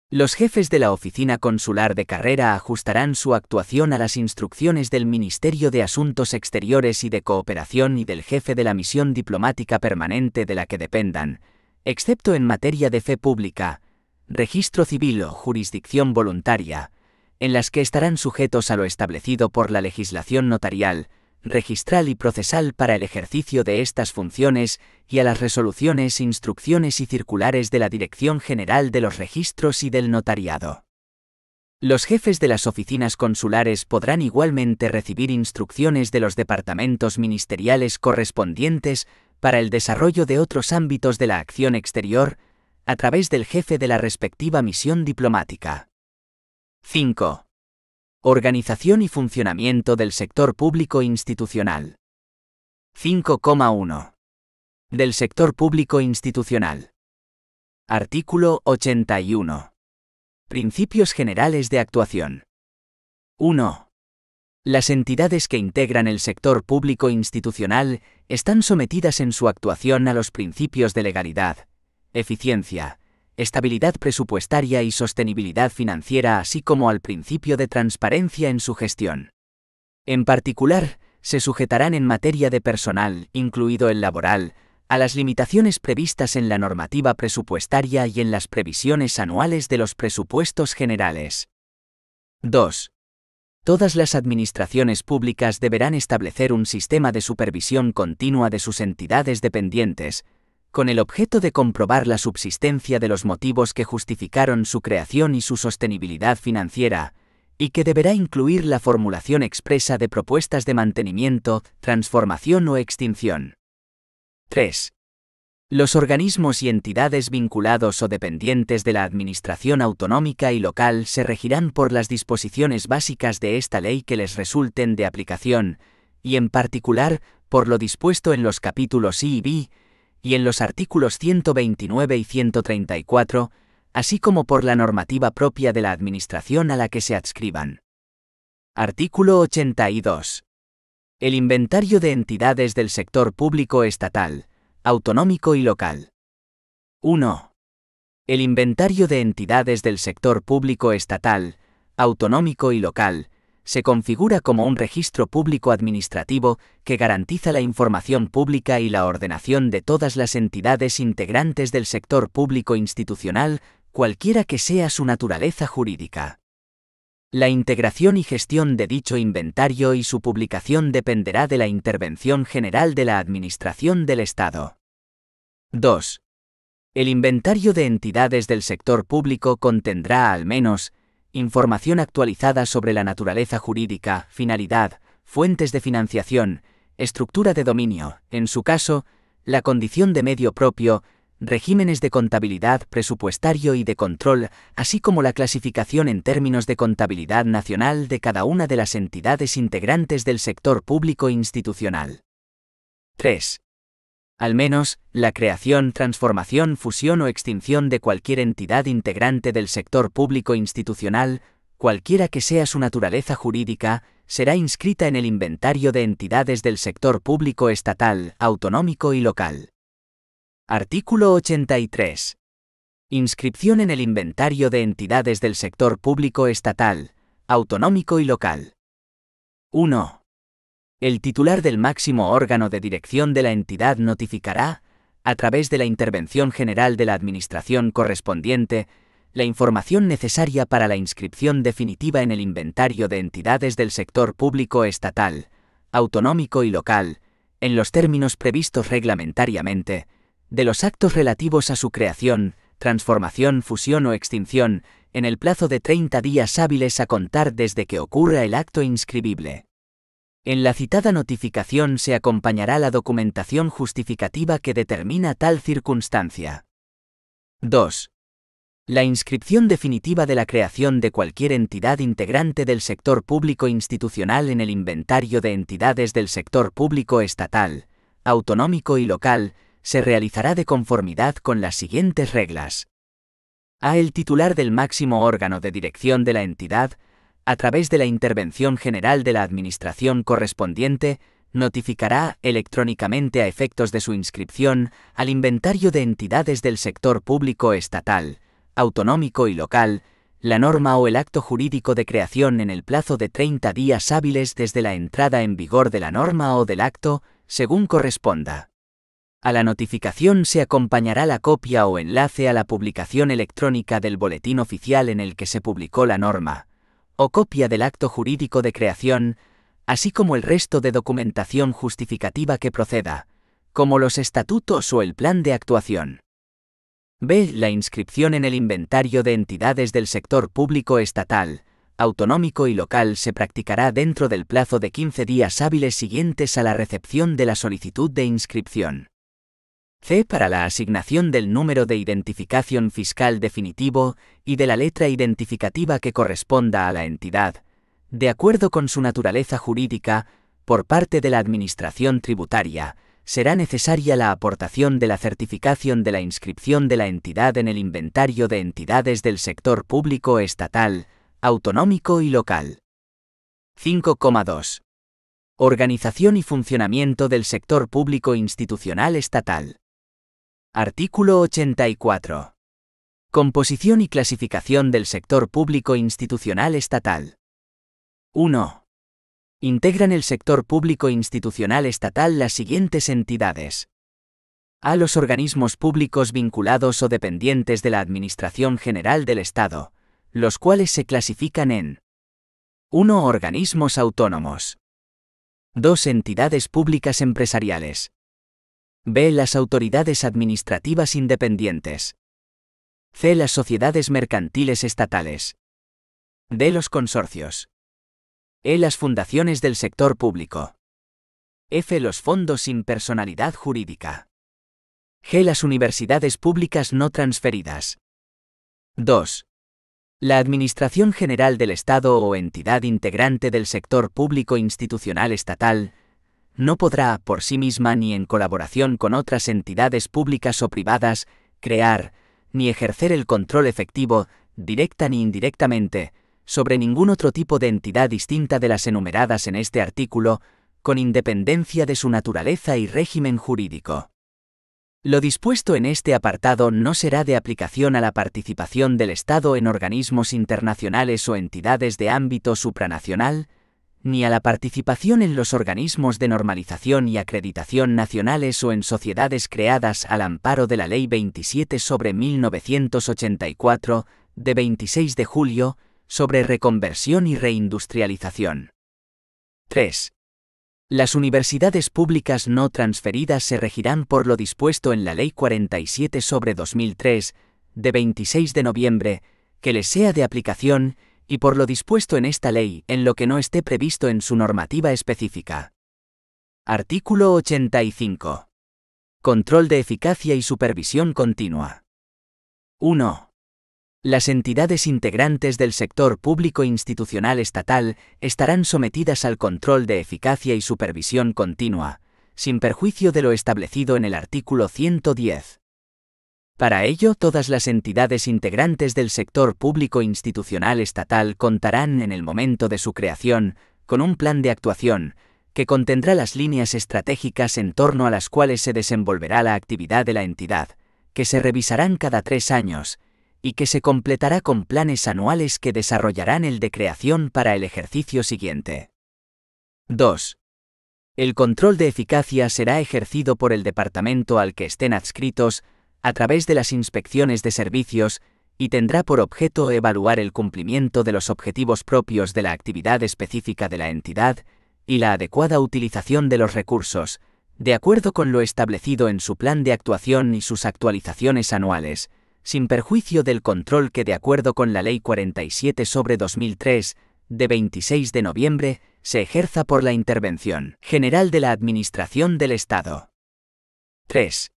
Los jefes de la oficina consular de carrera ajustarán su actuación a las instrucciones del Ministerio de Asuntos Exteriores y de Cooperación y del jefe de la misión diplomática permanente de la que dependan, excepto en materia de fe pública, registro civil o jurisdicción voluntaria, en las que estarán sujetos a lo establecido por la legislación notarial, registral y procesal para el ejercicio de estas funciones y a las resoluciones, instrucciones y circulares de la Dirección General de los Registros y del Notariado. Los jefes de las oficinas consulares podrán igualmente recibir instrucciones de los departamentos ministeriales correspondientes para el desarrollo de otros ámbitos de la acción exterior, a través del jefe de la respectiva misión diplomática. 5. Organización y funcionamiento del sector público institucional. 5,1. Del sector público institucional. Artículo 81. Principios generales de actuación. 1. Las entidades que integran el sector público institucional están sometidas en su actuación a los principios de legalidad, eficiencia, estabilidad presupuestaria y sostenibilidad financiera, así como al principio de transparencia en su gestión. En particular, se sujetarán en materia de personal, incluido el laboral, a las limitaciones previstas en la normativa presupuestaria y en las previsiones anuales de los presupuestos generales. 2. Todas las administraciones públicas deberán establecer un sistema de supervisión continua de sus entidades dependientes, con el objeto de comprobar la subsistencia de los motivos que justificaron su creación y su sostenibilidad financiera, y que deberá incluir la formulación expresa de propuestas de mantenimiento, transformación o extinción. 3. Los organismos y entidades vinculados o dependientes de la administración autonómica y local se regirán por las disposiciones básicas de esta ley que les resulten de aplicación, y en particular, por lo dispuesto en los capítulos I y B, y en los artículos 129 y 134, así como por la normativa propia de la administración a la que se adscriban. Artículo 82. El inventario de entidades del sector público estatal, autonómico y local. 1. El inventario de entidades del sector público estatal, autonómico y local, se configura como un registro público administrativo que garantiza la información pública y la ordenación de todas las entidades integrantes del sector público institucional, cualquiera que sea su naturaleza jurídica. La integración y gestión de dicho inventario y su publicación dependerá de la intervención general de la Administración del Estado. 2. El inventario de entidades del sector público contendrá al menos información actualizada sobre la naturaleza jurídica, finalidad, fuentes de financiación, estructura de dominio, en su caso, la condición de medio propio, regímenes de contabilidad, presupuestario y de control, así como la clasificación en términos de contabilidad nacional de cada una de las entidades integrantes del sector público institucional. 3. Al menos, la creación, transformación, fusión o extinción de cualquier entidad integrante del sector público institucional, cualquiera que sea su naturaleza jurídica, será inscrita en el inventario de entidades del sector público estatal, autonómico y local. Artículo 83. Inscripción en el inventario de entidades del sector público estatal, autonómico y local. 1. El titular del máximo órgano de dirección de la entidad notificará, a través de la intervención general de la Administración correspondiente, la información necesaria para la inscripción definitiva en el inventario de entidades del sector público estatal, autonómico y local, en los términos previstos reglamentariamente, de los actos relativos a su creación, transformación, fusión o extinción, en el plazo de 30 días hábiles a contar desde que ocurra el acto inscribible. En la citada notificación se acompañará la documentación justificativa que determina tal circunstancia. 2. La inscripción definitiva de la creación de cualquier entidad integrante del sector público institucional en el inventario de entidades del sector público estatal, autonómico y local, se realizará de conformidad con las siguientes reglas. A. El titular del máximo órgano de dirección de la entidad, a través de la intervención general de la Administración correspondiente, notificará electrónicamente a efectos de su inscripción al inventario de entidades del sector público estatal, autonómico y local, la norma o el acto jurídico de creación en el plazo de 30 días hábiles desde la entrada en vigor de la norma o del acto, según corresponda. A la notificación se acompañará la copia o enlace a la publicación electrónica del boletín oficial en el que se publicó la norma, o copia del acto jurídico de creación, así como el resto de documentación justificativa que proceda, como los estatutos o el plan de actuación. B. La inscripción en el inventario de entidades del sector público estatal, autonómico y local se practicará dentro del plazo de 15 días hábiles siguientes a la recepción de la solicitud de inscripción. C. Para la asignación del número de identificación fiscal definitivo y de la letra identificativa que corresponda a la entidad, de acuerdo con su naturaleza jurídica, por parte de la Administración tributaria, será necesaria la aportación de la certificación de la inscripción de la entidad en el inventario de entidades del sector público estatal, autonómico y local. 5,2. Organización y funcionamiento del sector público institucional estatal. Artículo 84. Composición y clasificación del sector público institucional estatal. 1. Integran el sector público institucional estatal las siguientes entidades. A. Los organismos públicos vinculados o dependientes de la Administración General del Estado, los cuales se clasifican en 1. Organismos autónomos. 2. Entidades públicas empresariales. B. Las autoridades administrativas independientes. C. Las sociedades mercantiles estatales. D. Los consorcios. E. Las fundaciones del sector público. F. Los fondos sin personalidad jurídica. G. Las universidades públicas no transferidas. 2. La Administración General del Estado o entidad integrante del sector público institucional estatal no podrá, por sí misma ni en colaboración con otras entidades públicas o privadas, crear, ni ejercer el control efectivo, directa ni indirectamente, sobre ningún otro tipo de entidad distinta de las enumeradas en este artículo, con independencia de su naturaleza y régimen jurídico. Lo dispuesto en este apartado no será de aplicación a la participación del Estado en organismos internacionales o entidades de ámbito supranacional, ni a la participación en los organismos de normalización y acreditación nacionales o en sociedades creadas al amparo de la Ley 27/1984, de 26 de julio, sobre reconversión y reindustrialización. 3. Las universidades públicas no transferidas se regirán por lo dispuesto en la Ley 47/2003, de 26 de noviembre, que les sea de aplicación, y por lo dispuesto en esta ley en lo que no esté previsto en su normativa específica. Artículo 85. Control de eficacia y supervisión continua. 1. Las entidades integrantes del sector público institucional estatal estarán sometidas al control de eficacia y supervisión continua, sin perjuicio de lo establecido en el artículo 110. Para ello, todas las entidades integrantes del sector público institucional estatal contarán, en el momento de su creación, con un plan de actuación, que contendrá las líneas estratégicas en torno a las cuales se desenvolverá la actividad de la entidad, que se revisarán cada 3 años, y que se completará con planes anuales que desarrollarán el de creación para el ejercicio siguiente. 2. El control de eficacia será ejercido por el departamento al que estén adscritos, a través de las inspecciones de servicios, y tendrá por objeto evaluar el cumplimiento de los objetivos propios de la actividad específica de la entidad y la adecuada utilización de los recursos, de acuerdo con lo establecido en su plan de actuación y sus actualizaciones anuales, sin perjuicio del control que, de acuerdo con la Ley 47/2003, de 26 de noviembre, se ejerza por la Intervención General de la Administración del Estado. 3.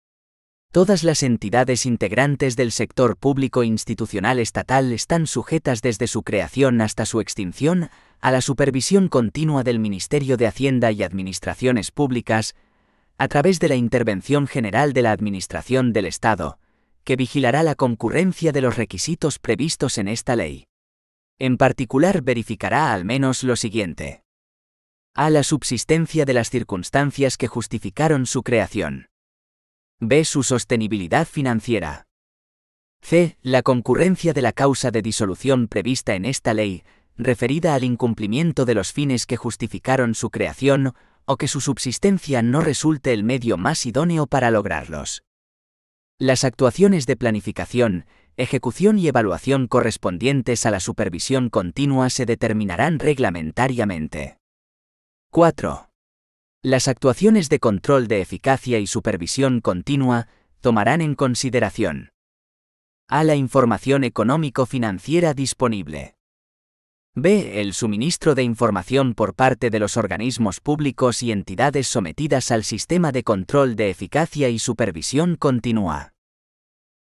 Todas las entidades integrantes del sector público institucional estatal están sujetas desde su creación hasta su extinción a la supervisión continua del Ministerio de Hacienda y Administraciones Públicas, a través de la Intervención General de la Administración del Estado, que vigilará la concurrencia de los requisitos previstos en esta ley. En particular, verificará al menos lo siguiente: a. La subsistencia de las circunstancias que justificaron su creación. B. Su sostenibilidad financiera. C. La concurrencia de la causa de disolución prevista en esta ley, referida al incumplimiento de los fines que justificaron su creación, o que su subsistencia no resulte el medio más idóneo para lograrlos. Las actuaciones de planificación, ejecución y evaluación correspondientes a la supervisión continua se determinarán reglamentariamente. 4. Las actuaciones de control de eficacia y supervisión continua tomarán en consideración: a. La información económico-financiera disponible. B. El suministro de información por parte de los organismos públicos y entidades sometidas al sistema de control de eficacia y supervisión continua.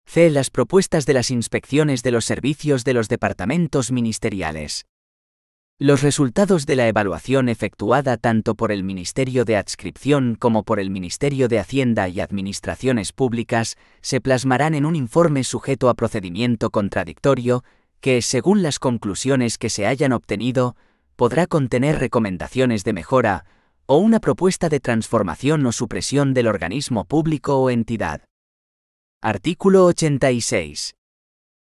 C. Las propuestas de las inspecciones de los servicios de los departamentos ministeriales. Los resultados de la evaluación efectuada tanto por el Ministerio de Adscripción como por el Ministerio de Hacienda y Administraciones Públicas se plasmarán en un informe sujeto a procedimiento contradictorio que, según las conclusiones que se hayan obtenido, podrá contener recomendaciones de mejora o una propuesta de transformación o supresión del organismo público o entidad. Artículo 86.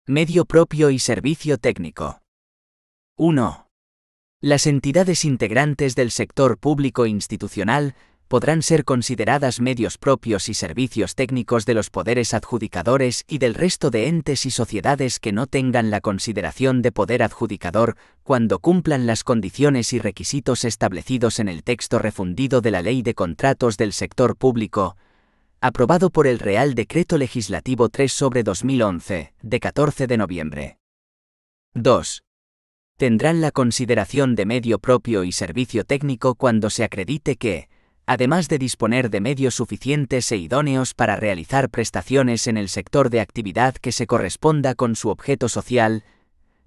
Medio propio y servicio técnico. 1. Las entidades integrantes del sector público institucional podrán ser consideradas medios propios y servicios técnicos de los poderes adjudicadores y del resto de entes y sociedades que no tengan la consideración de poder adjudicador cuando cumplan las condiciones y requisitos establecidos en el texto refundido de la Ley de Contratos del Sector Público, aprobado por el Real Decreto Legislativo 3/2011, de 14 de noviembre. 2. Tendrán la consideración de medio propio y servicio técnico cuando se acredite que, además de disponer de medios suficientes e idóneos para realizar prestaciones en el sector de actividad que se corresponda con su objeto social,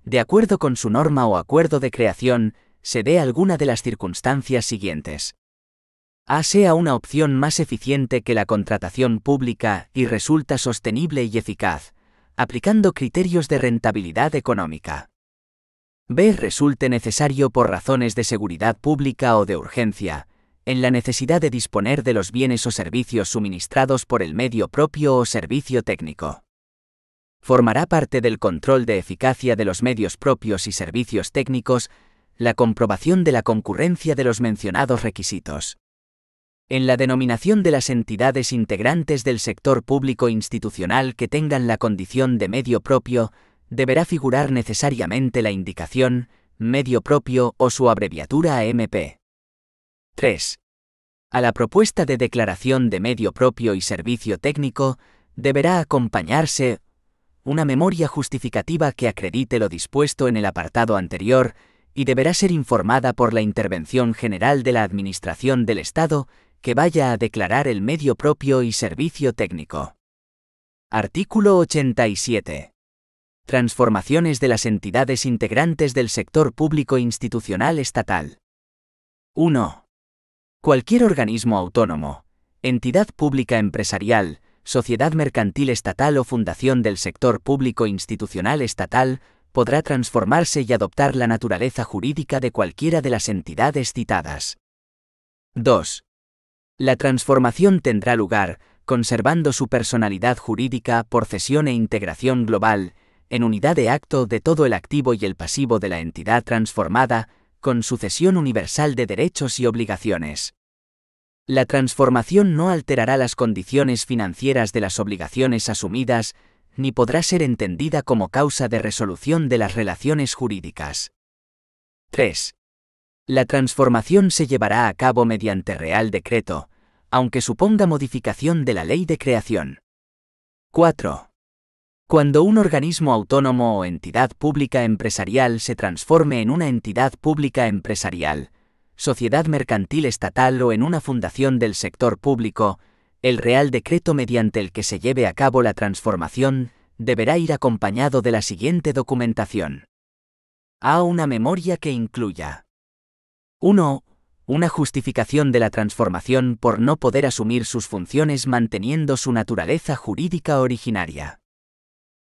de acuerdo con su norma o acuerdo de creación, se dé alguna de las circunstancias siguientes: a. Sea una opción más eficiente que la contratación pública y resulta sostenible y eficaz, aplicando criterios de rentabilidad económica. B. Resulte necesario por razones de seguridad pública o de urgencia, en la necesidad de disponer de los bienes o servicios suministrados por el medio propio o servicio técnico. Formará parte del control de eficacia de los medios propios y servicios técnicos la comprobación de la concurrencia de los mencionados requisitos. En la denominación de las entidades integrantes del sector público institucional que tengan la condición de medio propio, deberá figurar necesariamente la indicación medio propio o su abreviatura AMP. 3. A la propuesta de declaración de medio propio y servicio técnico deberá acompañarse una memoria justificativa que acredite lo dispuesto en el apartado anterior y deberá ser informada por la Intervención General de la Administración del Estado, que vaya a declarar el medio propio y servicio técnico. Artículo 87. Transformaciones de las entidades integrantes del sector público institucional estatal. 1. Cualquier organismo autónomo, entidad pública empresarial, sociedad mercantil estatal o fundación del sector público institucional estatal podrá transformarse y adoptar la naturaleza jurídica de cualquiera de las entidades citadas. 2. La transformación tendrá lugar, conservando su personalidad jurídica por cesión e integración global, en unidad de acto de todo el activo y el pasivo de la entidad transformada, con sucesión universal de derechos y obligaciones. La transformación no alterará las condiciones financieras de las obligaciones asumidas, ni podrá ser entendida como causa de resolución de las relaciones jurídicas. 3. La transformación se llevará a cabo mediante Real Decreto, aunque suponga modificación de la ley de creación. 4. Cuando un organismo autónomo o entidad pública empresarial se transforme en una entidad pública empresarial, sociedad mercantil estatal o en una fundación del sector público, el Real Decreto mediante el que se lleve a cabo la transformación deberá ir acompañado de la siguiente documentación. A. Una memoria que incluya 1. Una justificación de la transformación por no poder asumir sus funciones manteniendo su naturaleza jurídica originaria.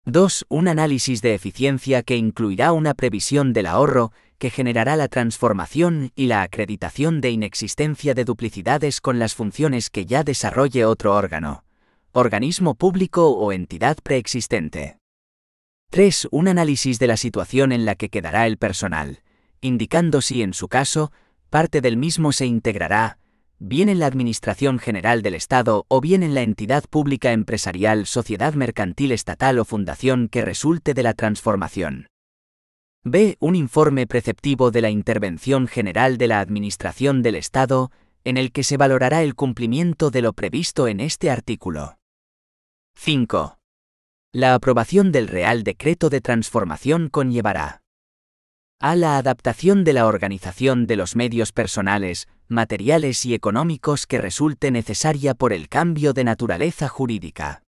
2. Un análisis de eficiencia que incluirá una previsión del ahorro que generará la transformación y la acreditación de inexistencia de duplicidades con las funciones que ya desarrolle otro órgano, organismo público o entidad preexistente. 3. Un análisis de la situación en la que quedará el personal, indicando si en su caso, parte del mismo se integrará, bien en la Administración General del Estado o bien en la entidad pública empresarial, sociedad mercantil estatal o fundación que resulte de la transformación. B. Un informe preceptivo de la Intervención General de la Administración del Estado, en el que se valorará el cumplimiento de lo previsto en este artículo. 5. La aprobación del Real Decreto de Transformación conllevará a la adaptación de la organización de los medios personales, materiales y económicos que resulte necesaria por el cambio de naturaleza jurídica.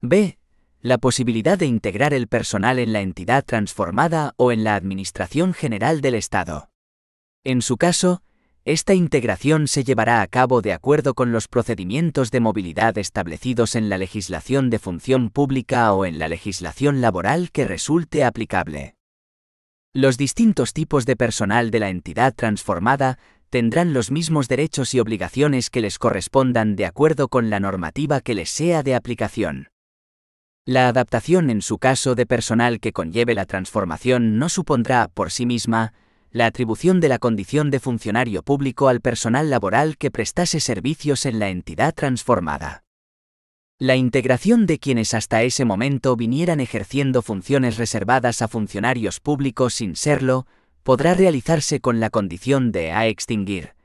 B. La posibilidad de integrar el personal en la entidad transformada o en la Administración General del Estado. En su caso, esta integración se llevará a cabo de acuerdo con los procedimientos de movilidad establecidos en la legislación de función pública o en la legislación laboral que resulte aplicable. Los distintos tipos de personal de la entidad transformada tendrán los mismos derechos y obligaciones que les correspondan de acuerdo con la normativa que les sea de aplicación. La adaptación en su caso de personal que conlleve la transformación no supondrá, por sí misma, la atribución de la condición de funcionario público al personal laboral que prestase servicios en la entidad transformada. La integración de quienes hasta ese momento vinieran ejerciendo funciones reservadas a funcionarios públicos sin serlo, podrá realizarse con la condición de a extinguir,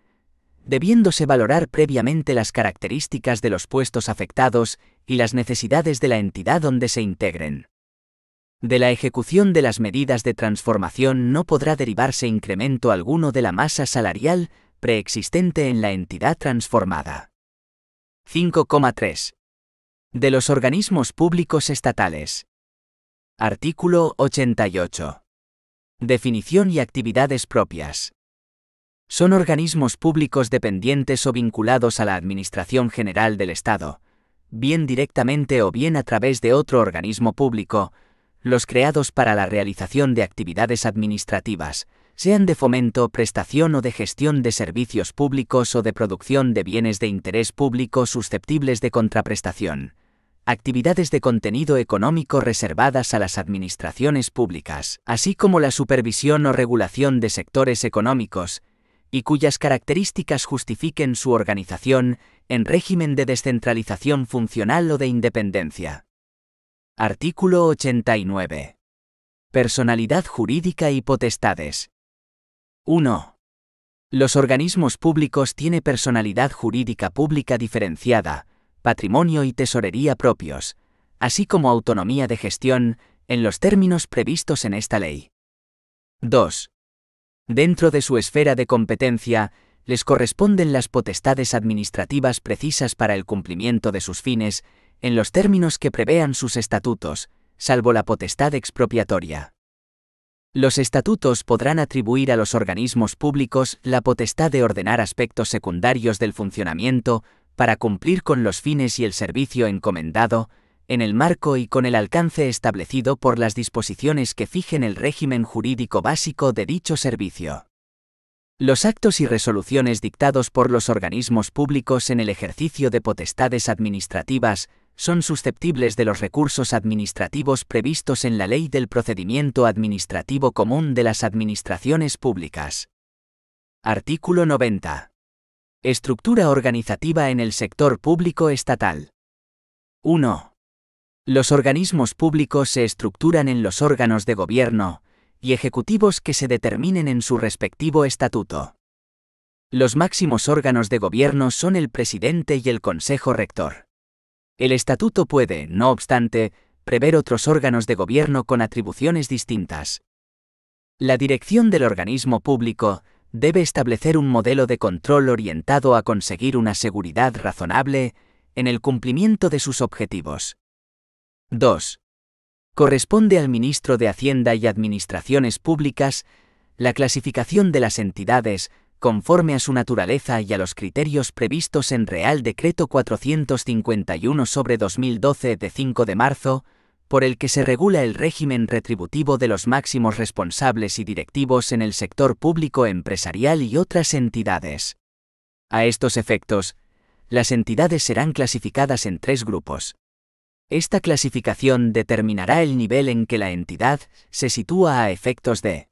debiéndose valorar previamente las características de los puestos afectados y las necesidades de la entidad donde se integren. De la ejecución de las medidas de transformación no podrá derivarse incremento alguno de la masa salarial preexistente en la entidad transformada. 5,3. De los organismos públicos estatales. Artículo 88. Definición y actividades propias. Son organismos públicos dependientes o vinculados a la Administración General del Estado, bien directamente o bien a través de otro organismo público, los creados para la realización de actividades administrativas, sean de fomento, prestación o de gestión de servicios públicos o de producción de bienes de interés público susceptibles de contraprestación. Actividades de contenido económico reservadas a las administraciones públicas, así como la supervisión o regulación de sectores económicos, y cuyas características justifiquen su organización en régimen de descentralización funcional o de independencia. Artículo 89. Personalidad jurídica y potestades. 1. Los organismos públicos tienen personalidad jurídica pública diferenciada, patrimonio y tesorería propios, así como autonomía de gestión, en los términos previstos en esta ley. 2. Dentro de su esfera de competencia, les corresponden las potestades administrativas precisas para el cumplimiento de sus fines, en los términos que prevean sus estatutos, salvo la potestad expropiatoria. Los estatutos podrán atribuir a los organismos públicos la potestad de ordenar aspectos secundarios del funcionamiento para cumplir con los fines y el servicio encomendado, en el marco y con el alcance establecido por las disposiciones que fijen el régimen jurídico básico de dicho servicio. Los actos y resoluciones dictados por los organismos públicos en el ejercicio de potestades administrativas son susceptibles de los recursos administrativos previstos en la Ley del Procedimiento Administrativo Común de las Administraciones Públicas. Artículo 90. Estructura organizativa en el sector público estatal. 1. Los organismos públicos se estructuran en los órganos de gobierno y ejecutivos que se determinen en su respectivo estatuto. Los máximos órganos de gobierno son el presidente y el consejo rector. El estatuto puede, no obstante, prever otros órganos de gobierno con atribuciones distintas. La dirección del organismo público debe establecer un modelo de control orientado a conseguir una seguridad razonable en el cumplimiento de sus objetivos. 2. Corresponde al ministro de Hacienda y Administraciones Públicas la clasificación de las entidades conforme a su naturaleza y a los criterios previstos en Real Decreto 451/2012 de 5 de marzo, por el que se regula el régimen retributivo de los máximos responsables y directivos en el sector público empresarial y otras entidades. A estos efectos, las entidades serán clasificadas en 3 grupos. Esta clasificación determinará el nivel en que la entidad se sitúa a efectos de